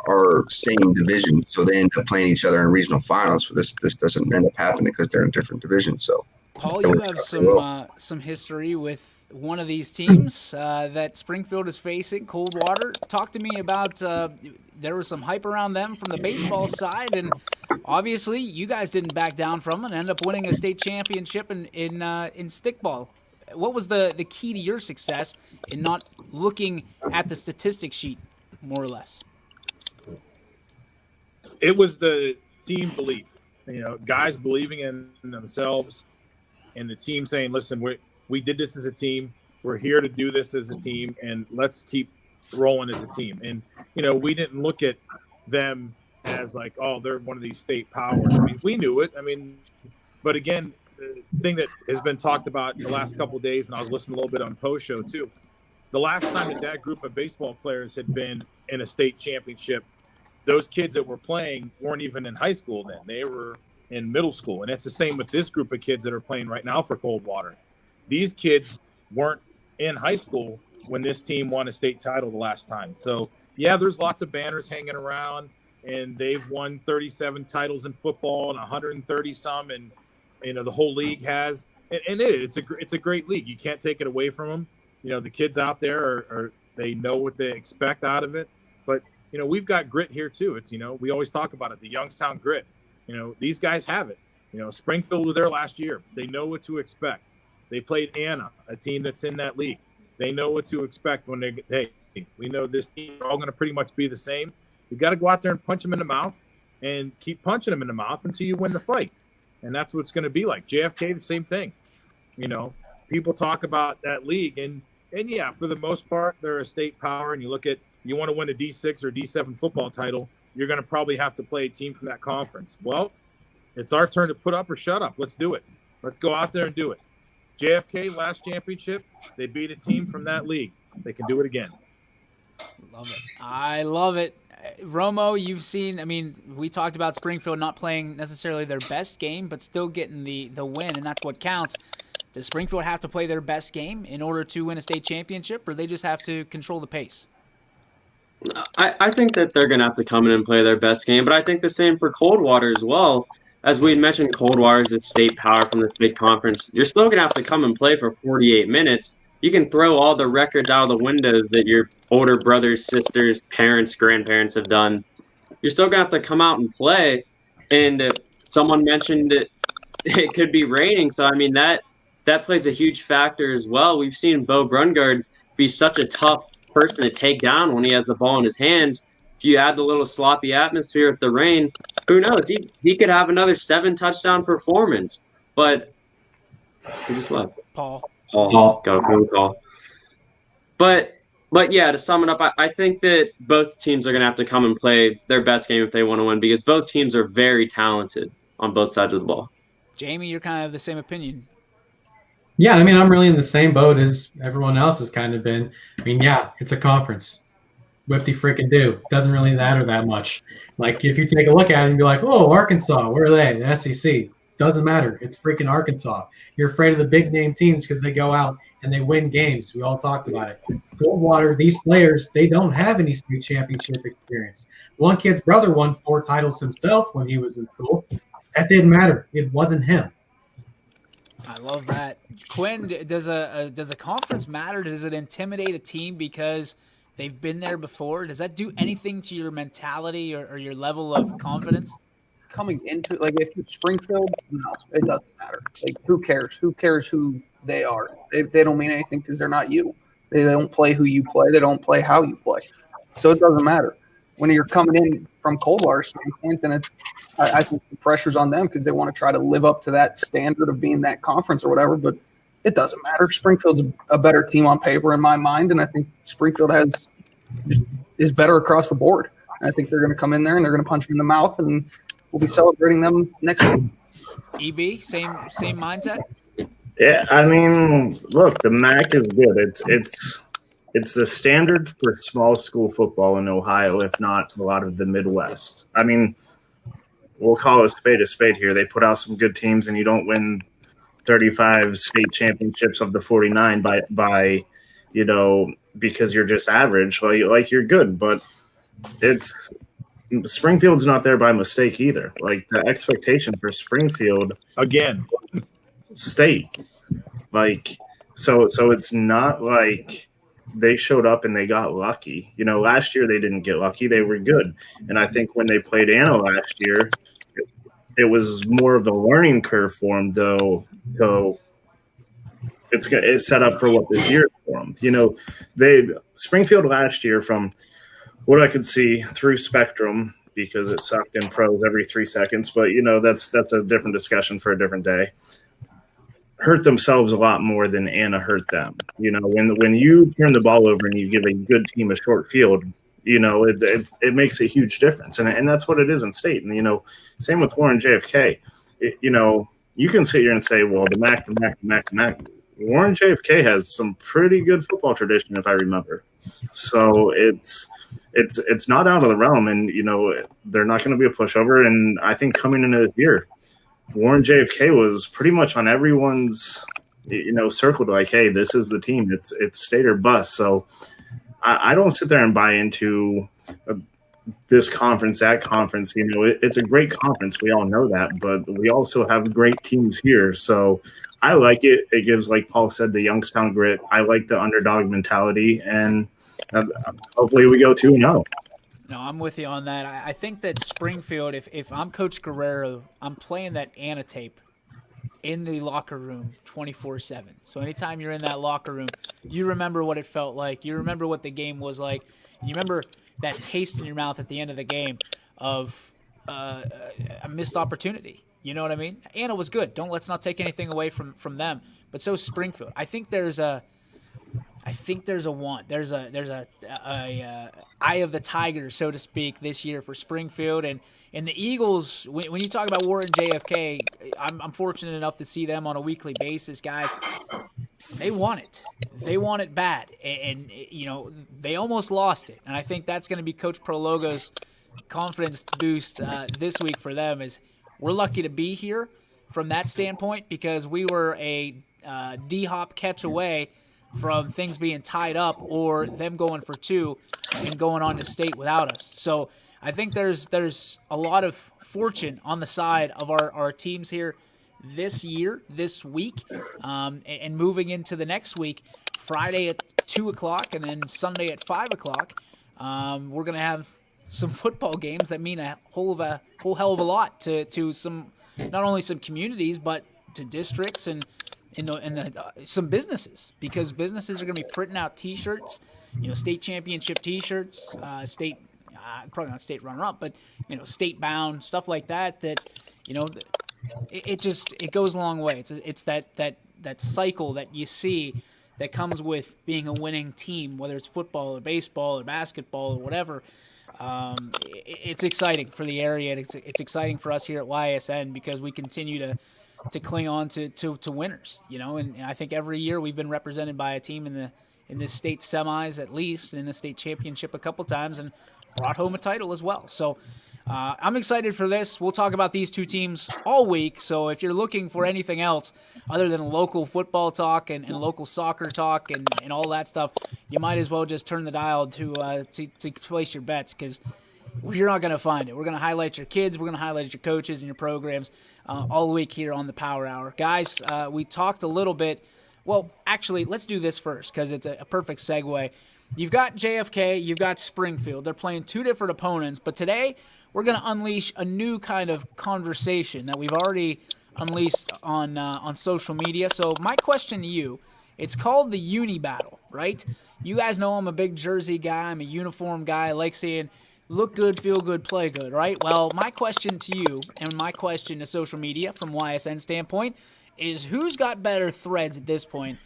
are same division, so they end up playing each other in regional finals. But this doesn't end up happening because they're in different divisions. So, Paul, you have some history with one of these teams that Springfield is facing, Coldwater. Talk to me about. There was some hype around them from the baseball side, and obviously you guys didn't back down from it and end up winning a state championship in stickball. What was the key to your success in not looking at the statistics sheet, more or less? It was the team belief. Guys believing in themselves, and the team saying, "Listen, we did this as a team. We're here to do this as a team, and let's keep rolling as a team." And we didn't look at them as like, "Oh, they're one of these state powers." I mean, we knew it. I mean, but again, the thing that has been talked about in the last couple of days, and I was listening a little bit on post show too. The last time that group of baseball players had been in a state championship, those kids that were playing weren't even in high school then. They were in middle school. And it's the same with this group of kids that are playing right now for Coldwater. These kids weren't in high school when this team won a state title the last time. So, yeah, there's lots of banners hanging around, and they've won 37 titles in football and 130 some, and the whole league has. And it's a great league. You can't take it away from them. The kids out there are they know what they expect out of it. But we've got grit here too. It's we always talk about it, the Youngstown grit. These guys have it. Springfield was there last year. They know what to expect. They played Anna, a team that's in that league. They know what to expect when we know this team are all going to pretty much be the same. You got to go out there and punch them in the mouth, and keep punching them in the mouth until you win the fight. And that's what it's going to be like. JFK, the same thing. People talk about that league, and yeah, for the most part, they're a state power. And you want to win a D6 or D7 football title, you're going to probably have to play a team from that conference. Well, it's our turn to put up or shut up. Let's do it. Let's go out there and do it. JFK last championship, they beat a team from that league. They can do it again. Love it. I love it. Romo, you've seen, we talked about Springfield not playing necessarily their best game, but still getting the win, and that's what counts. Does Springfield have to play their best game in order to win a state championship, or they just have to control the pace? I think that they're going to have to come in and play their best game, but I think the same for Coldwater as well. As we had mentioned, Coldwater is a state power from this big conference. You're still going to have to come and play for 48 minutes. You can throw all the records out of the window that your older brothers, sisters, parents, grandparents have done. You're still going to have to come out and play. And someone mentioned it could be raining. So, that plays a huge factor as well. We've seen Bo Brungard be such a tough person to take down when he has the ball in his hands. If you add the little sloppy atmosphere with the rain, who knows? He could have another 7 touchdown performance. But he just left. Paul got a phone call. But yeah, to sum it up, I think that both teams are going to have to come and play their best game if they want to win, because both teams are very talented on both sides of the ball. Jamie, you're kind of the same opinion. Yeah, I'm really in the same boat as everyone else has kind of been. Yeah, it's a conference. Whip-de-frickin-do. Doesn't really matter that much. Like, if you take a look at it and be like, oh, Arkansas, where are they? The SEC. Doesn't matter. It's freaking Arkansas. You're afraid of the big-name teams because they go out and they win games. We all talked about it. Goldwater, these players, they don't have any state championship experience. One kid's brother won 4 titles himself when he was in school. That didn't matter. It wasn't him. I love that. Quinn, does a conference matter? Does it intimidate a team because they've been there before? Does that do anything to your mentality or your level of confidence? Coming into if you're Springfield, no, it doesn't matter. Who cares? Who cares who they are? They don't mean anything because they're not you. They don't play who you play. They don't play how you play. So it doesn't matter. When you're coming in from Coldwater's standpoint, then I think the pressure's on them because they want to try to live up to that standard of being that conference or whatever. But it doesn't matter. Springfield's a better team on paper in my mind, and I think Springfield is better across the board. And I think they're going to come in there and they're going to punch them in the mouth, and we'll be celebrating them next week. EB, same mindset. Yeah, I mean, look, the MAC is good. It's the standard for small school football in Ohio, if not a lot of the Midwest. I mean, we'll call a spade here. They put out some good teams, and you don't win 35 state championships of the 49 by because you're just average. Like you're good, but it's Springfield's not there by mistake either. Like the expectation for Springfield again, state, so it's not like they showed up and they got lucky. Last year they didn't get lucky. They were good. And I think when they played Anna last year, it was more of the learning curve for them, though. So it's set up for what this year for them. Springfield last year, from what I could see through Spectrum, because it sucked and froze every 3 seconds, but that's a different discussion for a different day. Hurt themselves a lot more than Anna hurt them. When you turn the ball over and you give a good team a short field, it makes a huge difference, and that's what it is in state. And same with Warren JFK. You can sit here and say, well, the MAC. Warren JFK has some pretty good football tradition, if I remember. So it's not out of the realm, and they're not going to be a pushover. And I think coming into this year, Warren JFK was pretty much on everyone's circle to like, hey, this is the team. It's state or bust. So I don't sit there and buy into this conference, that conference. It's a great conference. We all know that, but we also have great teams here. So I like it. It gives, like Paul said, the Youngstown grit. I like the underdog mentality, and hopefully we go 2-0. No, I'm with you on that. I think that Springfield, if I'm Coach Guerrero, I'm playing that Anna tape in the locker room 24/7. So anytime you're in that locker room, you remember what it felt like. You remember what the game was like. You remember that taste in your mouth at the end of the game of a missed opportunity. You know what I mean? Anna was good. Let's not take anything away from them. But so Springfield. I think there's a want. There's a eye of the tiger, so to speak, this year for Springfield and the Eagles. When you talk about Warren JFK, I'm fortunate enough to see them on a weekly basis, guys. They want it. They want it bad, and they almost lost it. And I think that's going to be Coach Prologo's confidence boost this week for them. Is we're lucky to be here from that standpoint, because we were a D-hop catch away from things being tied up or them going for 2 and going on to state without us. So I think there's a lot of fortune on the side of our teams here this week, and moving into the next week, Friday at 2:00 and then Sunday at 5:00. We're going to have some football games that mean a whole hell of a lot to some, not only some communities, but to districts and some businesses, because businesses are going to be printing out T-shirts, state championship T-shirts, state, probably not state runner-up, but state bound stuff like that. That it goes a long way. It's that cycle that you see that comes with being a winning team, whether it's football or baseball or basketball or whatever. It's exciting for the area. And it's exciting for us here at YSN, because we continue to cling on to winners, and I think every year we've been represented by a team in the state semis, at least, and in the state championship a couple times, and brought home a title as well. So I'm excited for this. We'll talk about these two teams all week. So if you're looking for anything else other than local football talk and local soccer talk and all that stuff, you might as well just turn the dial to place your bets, because you're not going to find it. We're going to highlight your kids. We're going to highlight your coaches and your programs all week here on the Power Hour. Guys, we talked a little bit. Well, actually, let's do this first, because it's a perfect segue. You've got JFK. You've got Springfield. They're playing two different opponents. But today, we're going to unleash a new kind of conversation that we've already unleashed on social media. So my question to you, it's called the Uni Battle, right? You guys know I'm a big jersey guy. I'm a uniform guy. I like saying look good, feel good, play good, right? Well, my question to you and my question to social media from YSN standpoint is, who's got better threads at this point?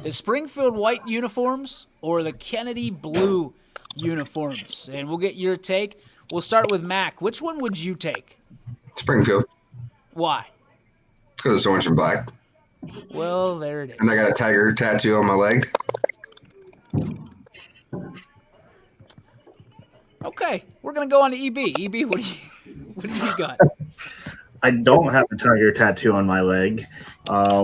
The Springfield white uniforms or the Kennedy blue uniforms? And we'll get your take. We'll start with Mac. Which one would you take? Springfield, Why? because it's orange and black. Well, there it is. And I got a tiger tattoo on my leg. Okay, we're gonna go on to EB. EB, what do you got? I don't have a tiger tattoo on my leg. I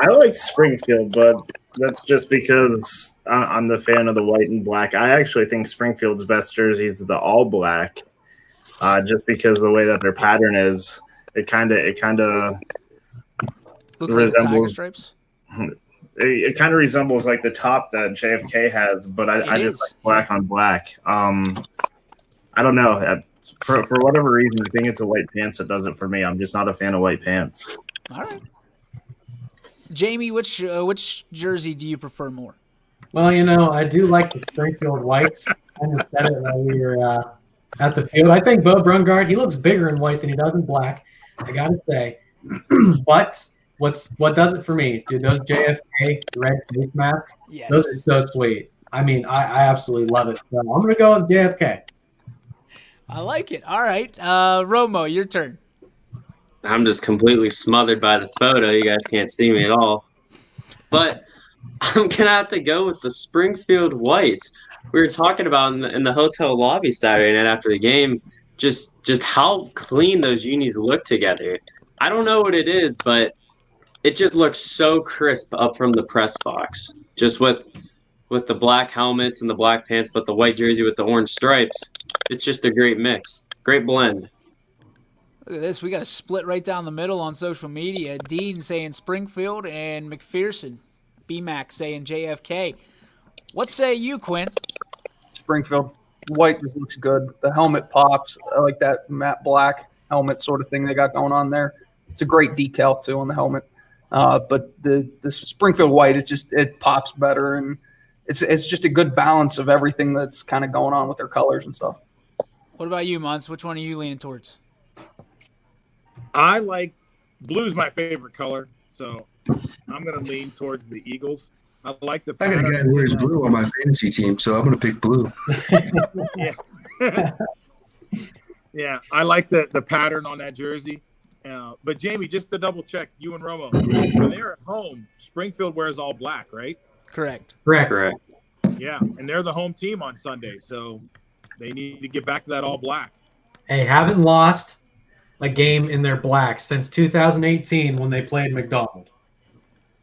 like Springfield, but that's just because I'm the fan of the white and black. I actually think Springfield's best jersey is the all black, just because the way that their pattern is, it kind of Looks like the tiger resembles. stripes. It kind of resembles like the top that JFK has, but I just like black on black. I don't know. For whatever reason, I think it's a white pants that does it for me. I'm just not a fan of white pants. All right. Jamie, which jersey do you prefer more? Well, I do like the Springfield whites. I just said it while we were at the field. I think Bo Brungard, he looks bigger in white than he does in black. I gotta say, but what does it for me? Dude, those JFK red face masks, Yes. those are so sweet. I mean, I absolutely love it. So I'm gonna go with JFK. I like it. All right, Romo, your turn. I'm just completely smothered by the photo. You guys can't see me at all. But I'm going to have to go with the Springfield Whites. We were talking about in the hotel lobby Saturday night after the game, just how clean those unis look together. I don't know what it is, but it just looks so crisp up from the press box. Just with the black helmets and the black pants, but the white jersey with the orange stripes. It's just a great mix. Great blend. Look at this. We got a split right down the middle on social media. Dean saying Springfield and McPherson. BMAC saying JFK. What say you, Quinn? Springfield. White just looks good. The helmet pops. I like that matte black helmet sort of thing they got going on there. It's a great decal, too, on the helmet. But the Springfield white, it pops better, and it's just a good balance of everything that's kind of going on with their colors and stuff. What about you, Muntz? Which one are you leaning towards? I like blue's my favorite color, so I'm going to lean towards the Eagles. I like the I got a pattern. guy who wears blue on my fantasy team, so I'm going to pick blue. Yeah. Yeah, I like the pattern on that jersey. But Jamie, just to double check, you and Romo, when they're at home, Springfield wears all black, right? Correct. Yeah, and they're the home team on Sunday, so they need to get back to that all black. Hey, haven't lost a game in their black since 2018 when they played McDonald.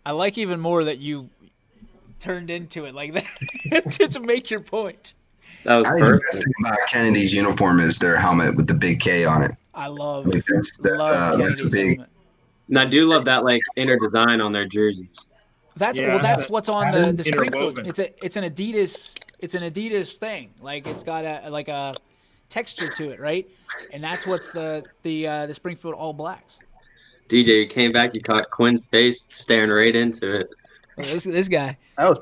I like even more that you turned into it like that to make your point. That was I think the best thing about Kennedy's uniform is their helmet with the big K on it. I love that's a big. helmet. And I do love that inner design on their jerseys. That's what's on the Springfield. interwoven. It's an Adidas thing. Like it's got a texture to it, right? And that's what's the Springfield All Blacks. DJ, you came back, you caught Quinn's face staring right into it. Look, this guy. That was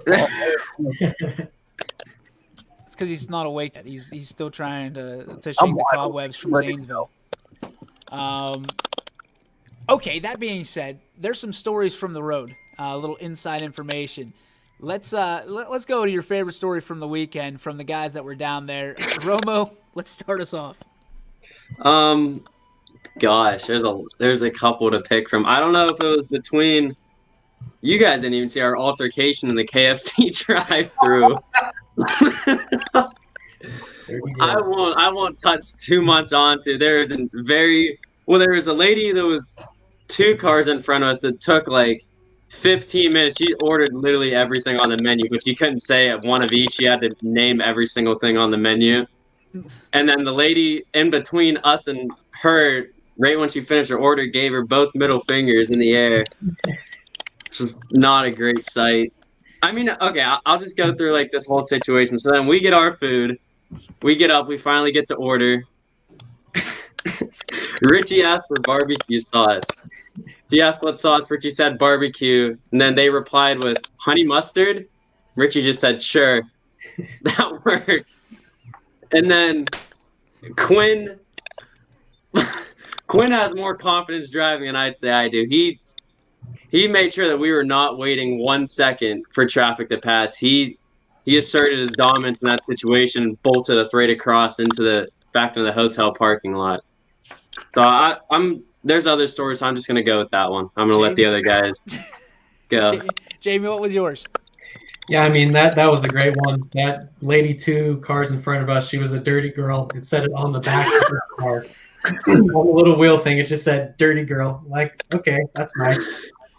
It's because he's not awake yet. He's still trying to shake the cobwebs from Zanesville. Okay, that being said, there's some stories from the road. A little inside information. Let's go to your favorite story from the weekend from the guys that were down there. Romo, let's start us off. Gosh, there's a couple to pick from. I don't know if it was between you guys didn't even see our altercation in the KFC drive-through. I won't touch too much onto. There was a lady that was 2 cars in front of us that took like 15 minutes. She ordered literally everything on the menu, but she couldn't say one of each. She had to name every single thing on the menu. And then the lady in between us and her, right when she finished her order, gave her both middle fingers in the air. Which was not a great sight. I mean, okay, I'll just go through like this whole situation. So then we get our food. We get up. We finally get to order. Richie asked for barbecue sauce. She asked what sauce. Richie said barbecue. And then they replied with honey mustard. Richie just said, sure. That works. And then Quinn has more confidence driving than I'd say I do. He made sure that we were not waiting 1 second for traffic to pass. He he asserted his dominance in that situation and bolted us right across back into the hotel parking lot. So I'm there's other stories, so I'm just gonna go with that one. I'm gonna let the other guys go. Jamie, what was yours? Yeah, I mean that was a great one. That lady 2 cars in front of us, she was a dirty girl. It said it on the back of her car. On the little wheel thing, it just said "dirty girl." Like, okay, that's nice.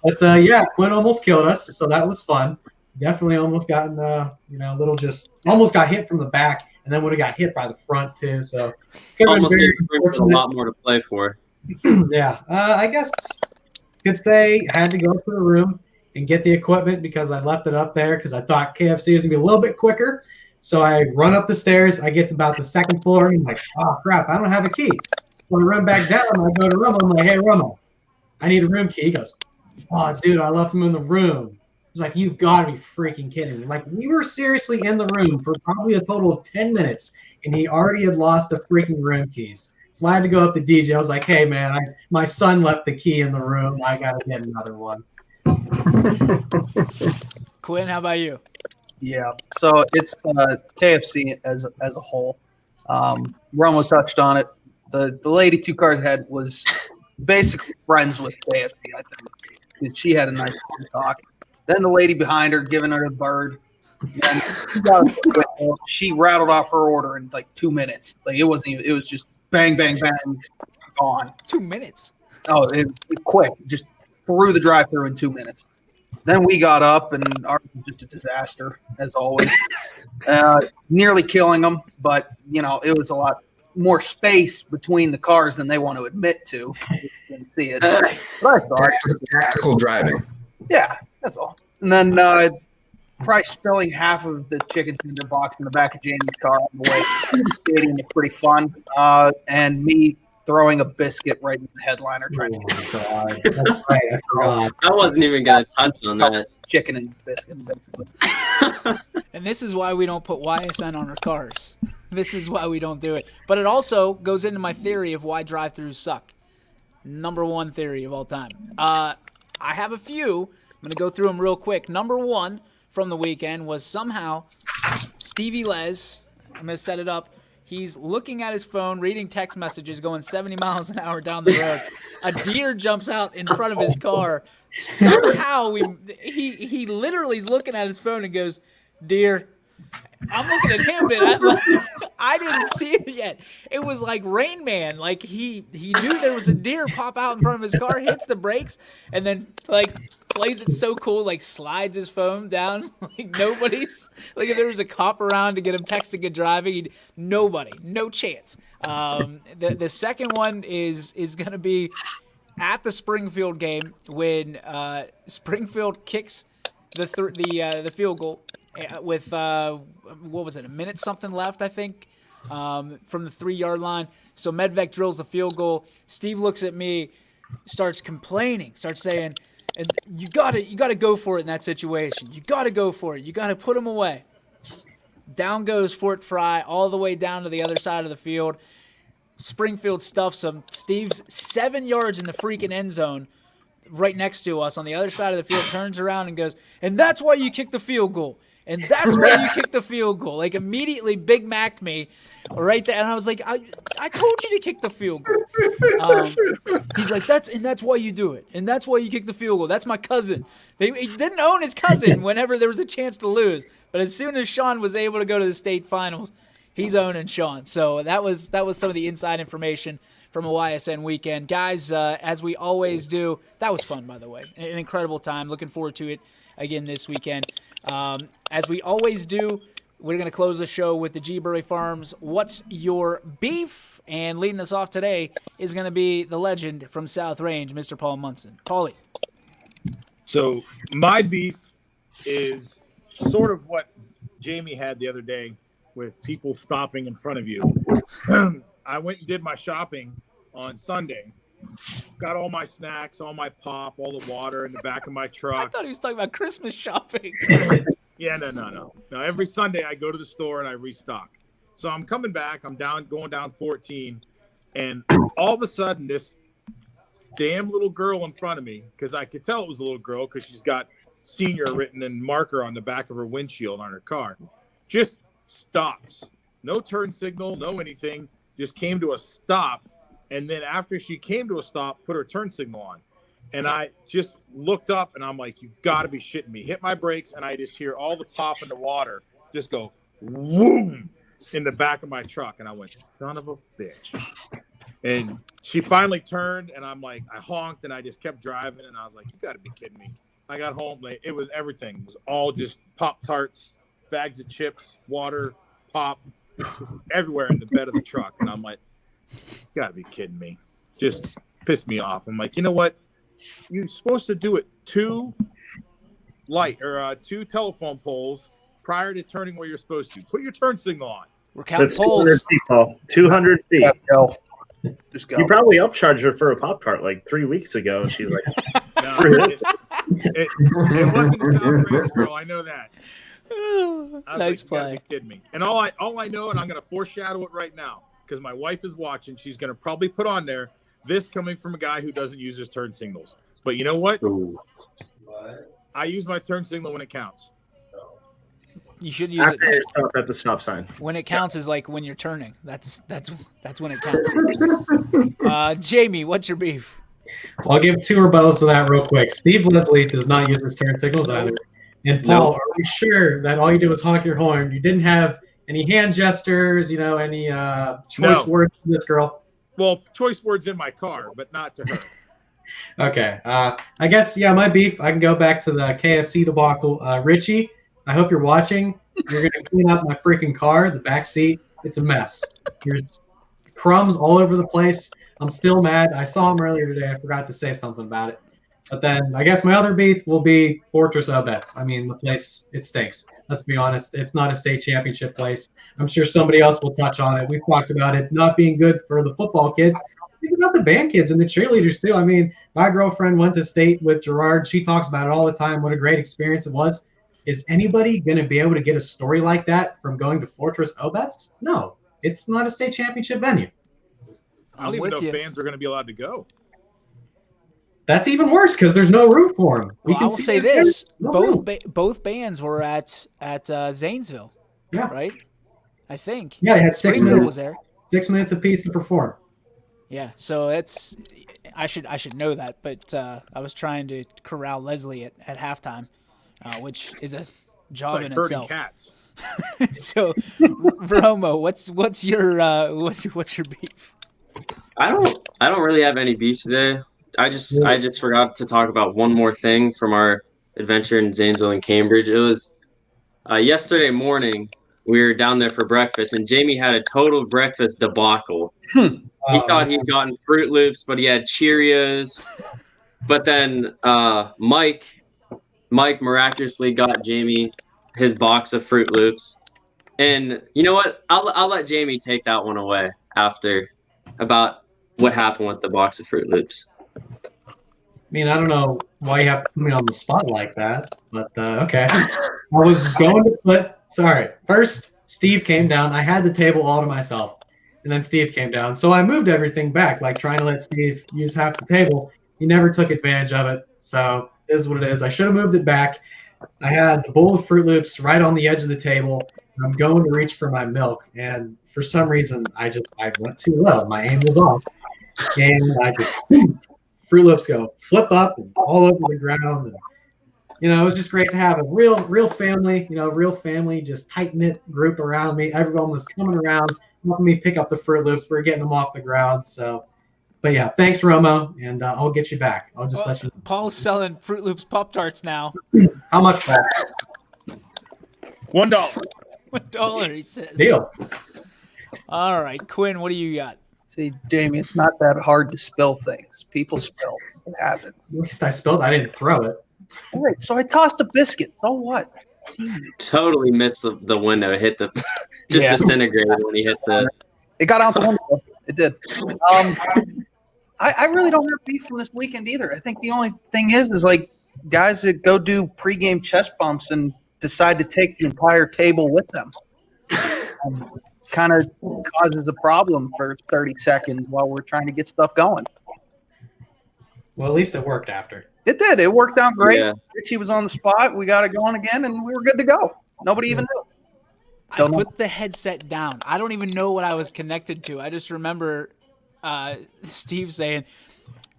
But yeah, Quinn almost killed us, so that was fun. Definitely almost gotten a little just almost got hit from the back, and then would have got hit by the front too. So Almost gave a lot more to play for. Yeah, I guess could say had to go to the room and get the equipment because I left it up there because I thought KFC was gonna be a little bit quicker. So I run up the stairs. I get to about the second floor, and I'm like, oh crap, I don't have a key. So I run back down. I go to Romo. I'm like, hey Romo, I need a room key. He goes, oh dude, I left him in the room. He's like, you've got to be freaking kidding me. Like, we were seriously in the room for probably a total of 10 minutes, and he already had lost the freaking room keys. So I had to go up to DJ. I was like, hey, man, my son left the key in the room. I got to get another one. Quinn, how about you? Yeah, so it's KFC as a whole. Romo touched on it. The lady 2 cars ahead was basically friends with KFC, I think. She had a nice talk. Then the lady behind her giving her the bird. And she rattled off her order in like 2 minutes. Like it was just bang, bang, bang, gone. 2 minutes. Oh, it quick. Just through the drive-thru in 2 minutes. Then we got up, and ours was just a disaster, as always. Nearly killing them, but, it was a lot more space between the cars than they want to admit to. You can see it. But I saw it. Tactical driving. Yeah, that's all. And then probably spilling half of the chicken tender box in the back of Jamie's car on the way to the stadium was pretty fun. And me throwing a biscuit right in the headliner trying to get it. I wasn't even going to touch on that. Chicken and biscuits, basically. And this is why we don't put YSN on our cars. This is why we don't do it. But it also goes into my theory of why drive-thrus suck. Number 1 theory of all time. I have a few. I'm going to go through them real quick. Number 1 from the weekend was somehow Stevie Les, I'm going to set it up, he's looking at his phone, reading text messages, going 70 miles an hour down the road. A deer jumps out in front of his car. Somehow he literally is looking at his phone and goes, deer. I'm looking at him, and I didn't see it yet. It was like Rain Man. Like he knew there was a deer pop out in front of his car, hits the brakes, and then plays it so cool, slides his phone down. Nobody's if there was a cop around to get him texting and driving, nobody, no chance. The second one is gonna be at the Springfield game when Springfield kicks the field goal. With what was it, a minute something left, I think, from the 3-yard line. So Medved drills the field goal. Steve looks at me, starts complaining, starts saying, "And you gotta go for it in that situation. You gotta go for it. You gotta put him away." Down goes Fort Fry all the way down to the other side of the field. Springfield stuffs him. Steve's 7 yards in the freaking end zone, right next to us on the other side of the field, turns around and goes, "And that's why you kicked the field goal. And that's why you kicked the field goal." Immediately Big Mac'd me right there. And I was like, I told you to kick the field goal. He's like, that's why you do it. And that's why you kick the field goal. That's my cousin. He didn't own his cousin whenever there was a chance to lose. But as soon as Sean was able to go to the state finals, he's owning Sean. So that was some of the inside information from a YSN weekend. Guys, as we always do, that was fun, by the way. An incredible time. Looking forward to it again this weekend. As we always do, we're going to close the show with the G. Burley Farms What's Your Beef? And leading us off today is going to be the legend from South Range, Mr. Paul Munson. Paulie. So my beef is sort of what Jamie had the other day with people stopping in front of you. I went and did my shopping on Sunday. Got all my snacks, all my pop, all the water in the back of my truck. I thought he was talking about Christmas shopping. Yeah, no. Every Sunday I go to the store and I restock. So I'm coming back. I'm going down 14. And all of a sudden, this damn little girl in front of me, because I could tell it was a little girl because she's got senior written in marker on the back of her windshield on her car. just stops. No turn signal, no anything. Just came to a stop. And then after she came to a stop, put her turn signal on. And I just looked up and I'm like, you got to be shitting me. Hit my brakes and I just hear all the pop in the water just go whoom in the back of my truck. And I went, son of a bitch. And she finally turned and I'm like, I honked and I just kept driving. And I was like, you got to be kidding me. I got home. Like, it was everything. It was all just Pop-Tarts, bags of chips, water, pop, everywhere in the bed of the truck. And I'm like, you got to be kidding me. Just pissed me off. I'm like, you know what? You're supposed to do it two telephone poles prior to turning where you're supposed to. Put your turn signal on. We're counting That's poles. 200 feet, Paul. 200 feet. Go. Just go. You probably upcharged her for a Pop-Tart like 3 weeks ago, and she's like, No, it wasn't a South Range girl. I know that. I was Nice like, you gotta play. be kidding me. And all I know, and I'm going to foreshadow it right now, because my wife is watching. She's going to probably put on there this coming from a guy who doesn't use his turn signals. But you know what? I use my turn signal when it counts. You should use after you it stop at the stop sign. when it counts. Is like when you're turning. That's when it counts. Jamie, what's your beef? Well, I'll give 2 rebuttals to that real quick. Steve Leslie does not use his turn signals either. And Paul, are we sure that all you did was honk your horn? You didn't have any hand gestures, any choice words to this girl? Well, choice words in my car, but not to her. Okay. I guess, my beef, I can go back to the KFC debacle. Richie, I hope you're watching. You're going to clean up my freaking car, the back seat. It's a mess. There's crumbs all over the place. I'm still mad. I saw him earlier today. I forgot to say something about it. But then I guess my other beef will be Fortress Obets. I mean, the place, it stinks. Let's be honest. It's not a state championship place. I'm sure somebody else will touch on it. We've talked about it not being good for the football kids. Think about the band kids and the cheerleaders, too. I mean, my girlfriend went to state with Gerard. She talks about it all the time, what a great experience it was. Is anybody going to be able to get a story like that from going to Fortress Obets? No. It's not a state championship venue. I don't even know if bands are going to be allowed to go. That's even worse because there's no room for them. Well, I will say this: both bands were at Zanesville. Yeah. Right. I think. Yeah, they had 6 Springfield minutes. was there. 6 minutes apiece to perform. Yeah, so it's I should know that, but I was trying to corral Leslie at halftime, which is a job It's like in herding itself. cats. So, Romo, what's your beef? I don't really have any beef today. I just forgot to talk about one more thing from our adventure in Zanesville and Cambridge. It was yesterday morning. We were down there for breakfast, and Jamie had a total breakfast debacle. He thought he'd gotten Fruit Loops, but he had Cheerios. But then Mike miraculously got Jamie his box of Fruit Loops. And you know what? I'll let Jamie take that one away after about what happened with the box of Fruit Loops. I mean, I don't know why you have to put me on the spot like that, but okay. I was going to first Steve came down. I had the table all to myself, and then Steve came down. So I moved everything back, like trying to let Steve use half the table. He never took advantage of it, so it is what it is. I should have moved it back. I had the bowl of Fruit Loops right on the edge of the table. I'm going to reach for my milk, and for some reason, I went too low. My aim was off, and I just Fruit Loops go flip up and all over the ground. And, it was just great to have a real family, just tight-knit group around me. Everyone was coming around, helping me pick up the Fruit Loops. We're getting them off the ground. So, but yeah, thanks, Romo, and I'll get you back. I'll just let you know. Paul's selling Fruit Loops Pop-Tarts now. How much for that? $1. $1, he says. Deal. All right, Quinn, what do you got? See, Jamie, it's not that hard to spill things. People spill. It happens. At least I spilled. I didn't throw it. All right, so I tossed a biscuit. So what? Totally missed the window. It hit disintegrated when he hit the. It got out the window. It did. I really don't have beef from this weekend either. I think the only thing is like guys that go do pregame chest bumps and decide to take the entire table with them. Kind of causes a problem for 30 seconds while we're trying to get stuff going. Well, at least it worked after. It did. It worked out great. Yeah. Richie was on the spot. We got it going again, and we were good to go. Nobody even knew. Till now. put the headset down. I don't even know what I was connected to. I just remember Steve saying,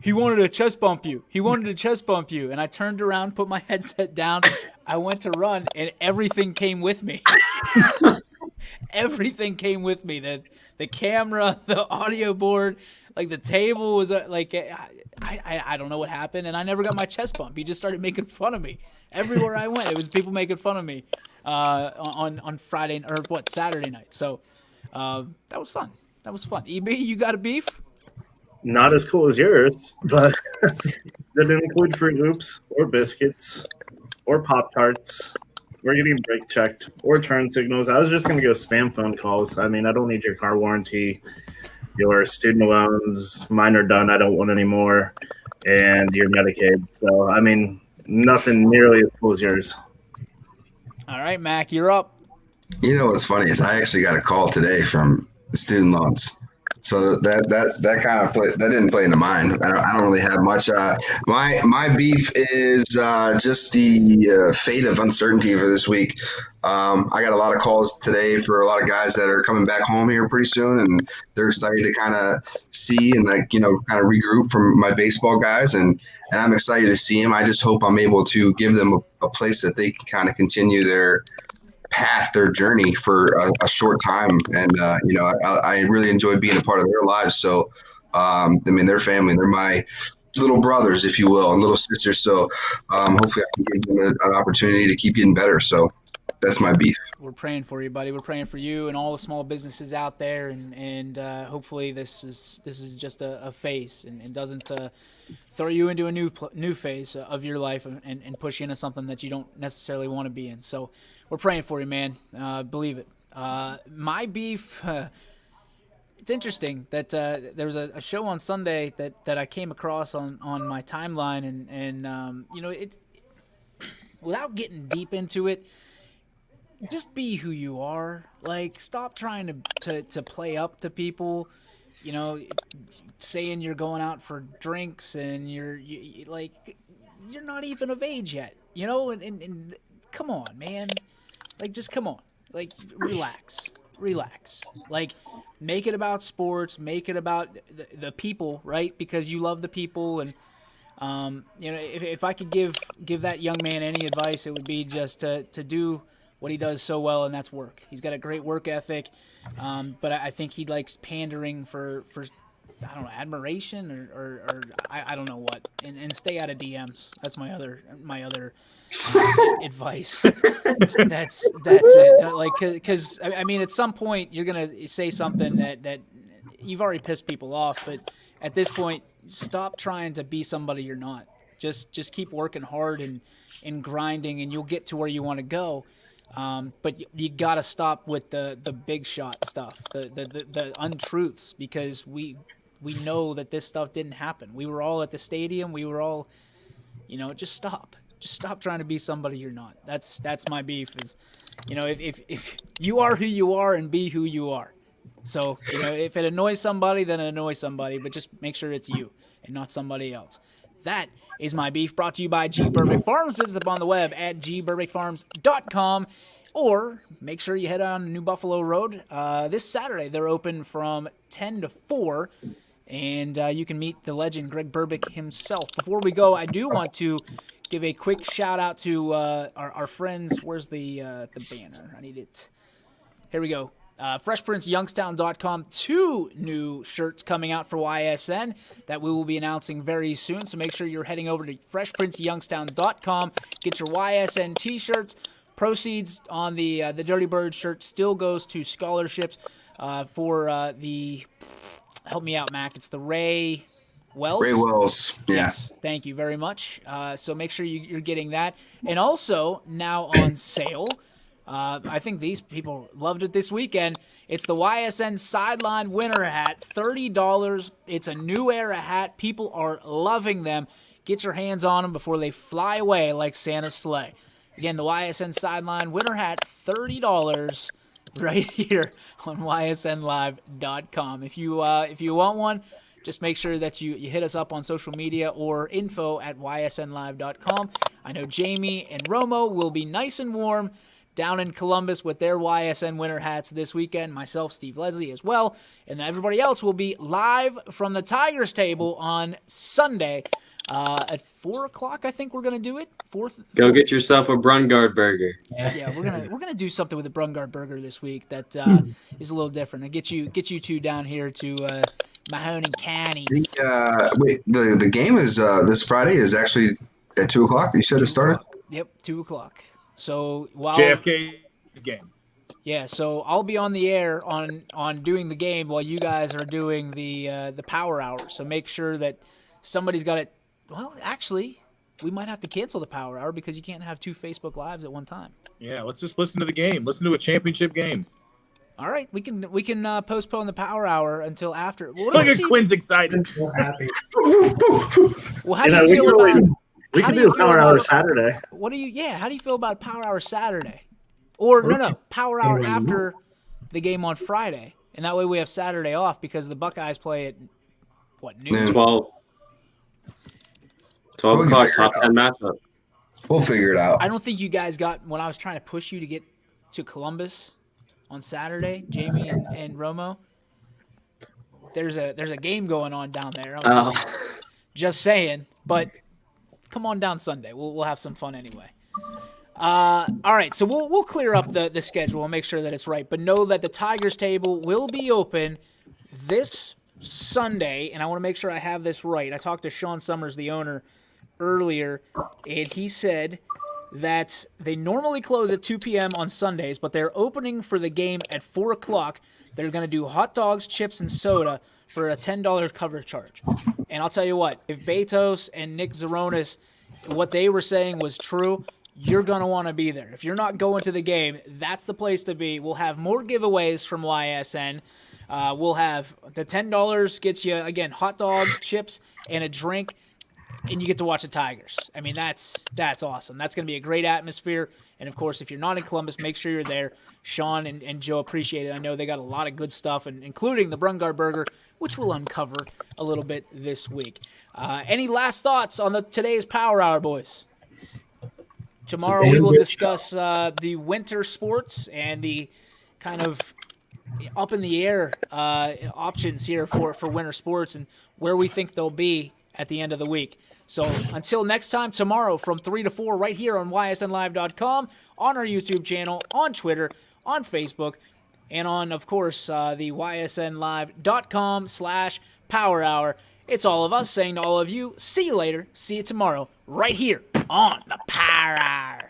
he wanted to chest bump you. He wanted to chest bump you. And I turned around, put my headset down. I went to run, and everything came with me. Everything came with me. The camera, the audio board, like the table was like, I don't know what happened. And I never got my chest bump. He just started making fun of me. Everywhere I went, it was people making fun of me on Friday or Saturday night. So that was fun. That was fun. EB, you got a beef? Not as cool as yours, but didn't include Fruit Loops or biscuits or Pop Tarts or getting brake checked or turn signals. I was just going to go spam phone calls. I mean, I don't need your car warranty, your student loans, mine are done. I don't want any more, and your Medicaid. So, I mean, nothing nearly as cool as yours. All right, Mac, you're up. You know what's funny is I actually got a call today from student loans. So that kind of that didn't play into mine. I don't really have much. My beef is just the fate of uncertainty for this week. I got a lot of calls today for a lot of guys that are coming back home here pretty soon, and they're excited to kind of see and kind of regroup from my baseball guys, and I'm excited to see them. I just hope I'm able to give them a place that they can kind of continue their path, their journey for a short time. And, I really enjoy being a part of their lives. So, their family, they're my little brothers, if you will, and little sisters. So hopefully I can give them an opportunity to keep getting better. So that's my beef. We're praying for you, buddy. We're praying for you and all the small businesses out there. And hopefully this is just a phase and doesn't throw you into a new phase of your life and push you into something that you don't necessarily want to be in. So we're praying for you, man. Believe it. My beef, it's interesting that there was a show on Sunday that I came across on my timeline, and it without getting deep into it, just be who you are. Like, stop trying to play up to people. Saying you're going out for drinks and you're not even of age yet. And come on, man. Like, just come on. Like, relax. Like, make it about sports. Make it about the people, right? Because you love the people. And, if I could give that young man any advice, it would be just to do what he does so well, and that's work. He's got a great work ethic, but I think he likes pandering for I don't know, admiration or I don't know what, and stay out of DMs. That's my other advice. That's it. Because at some point you're gonna say something that you've already pissed people off, but at this point, stop trying to be somebody you're not. Just keep working hard and grinding, and you'll get to where you want to go. But you got to stop with the big shot stuff, the untruths, because we know that this stuff didn't happen. We were all at the stadium. We were all, just stop trying to be somebody you're not. That's my beef is, if you are who you are and be who you are. So, if it annoys somebody, then it annoys somebody, but just make sure it's you and not somebody else. That is my beef, brought to you by G. Burbick Farms. Visit them on the web at gburbickfarms.com, or make sure you head on New Buffalo Road. This Saturday, they're open from 10 to 4, and you can meet the legend Greg Burbick himself. Before we go, I do want to give a quick shout-out to our friends. Where's the banner? I need it. Here we go. FreshPrinceYoungstown.com, 2 new shirts coming out for YSN that we will be announcing very soon. So make sure you're heading over to FreshPrinceYoungstown.com. Get your YSN t-shirts. Proceeds on the Dirty Bird shirt still goes to scholarships for the, help me out, Mac. It's the Ray Wells? Ray Wells, yeah. Yes, thank you very much. So make sure you're getting that. And also, now on sale, I think these people loved it this weekend. It's the YSN Sideline Winter Hat, $30. It's a new era hat. People are loving them. Get your hands on them before they fly away like Santa's sleigh. Again, the YSN Sideline Winter Hat, $30 right here on ysnlive.com. If you want one, just make sure that you hit us up on social media or info@ysnlive.com. I know Jamie and Romo will be nice and warm down in Columbus with their YSN winter hats this weekend. Myself, Steve Leslie as well. And everybody else will be live from the Tigers table on Sunday at 4 o'clock. I think we're going to do it. Go get yourself a Brungard burger. Yeah, we're gonna do something with the Brungard burger this week that is a little different. And get you two down here to Mahoning County. The game is this Friday is actually at 2 o'clock. You said it started. Yep, 2 o'clock. So while JFK's game. Yeah, so I'll be on the air on doing the game while you guys are doing the Power Hour. So make sure that somebody's got it. Well, actually, we might have to cancel the Power Hour because you can't have 2 Facebook Lives at one time. Yeah, let's just listen to the game. Listen to a championship game. All right, we can postpone the Power Hour until after. Look at Quinn's excited. So happy. Well, how do you feel about? We can do a Power Hour Saturday. What do you? Yeah, how do you feel about Power Hour Saturday? Or no, Power Hour after the game on Friday, and that way we have Saturday off because the Buckeyes play at noon? 12 o'clock, top 10 matchup. We'll figure it out. I don't think you guys got when I was trying to push you to get to Columbus on Saturday, Jamie and Romo. There's a game going on down there. I was just saying, but come on down Sunday. We'll have some fun anyway. All right, so we'll clear up the schedule and make sure that it's right. But know that the Tigers table will be open this Sunday, and I want to make sure I have this right. I talked to Sean Summers, the owner, earlier, and he said that they normally close at 2 p.m. on Sundays, but they're opening for the game at 4 o'clock. They're going to do hot dogs, chips, and soda for a $10 cover charge. And I'll tell you what, if Betos and Nick Zeronis, what they were saying was true, you're going to want to be there. If you're not going to the game, that's the place to be. We'll have more giveaways from YSN. We'll have the $10 gets you, again, hot dogs, chips, and a drink, and you get to watch the Tigers. I mean, that's awesome. That's going to be a great atmosphere. And, of course, if you're not in Columbus, make sure you're there. Sean and Joe appreciate it. I know they got a lot of good stuff, including the Brungard Burger, which we'll uncover a little bit this week. Any last thoughts on today's Power Hour, boys? Tomorrow we will discuss the winter sports and the kind of up in the air options here for winter sports and where we think they'll be at the end of the week. So until next time, tomorrow from 3 to 4 right here on ysnlive.com, on our YouTube channel, on Twitter, on Facebook, and on, of course, the ysnlive.com/Power Hour. It's all of us saying to all of you, see you later, see you tomorrow, right here on the Power Hour.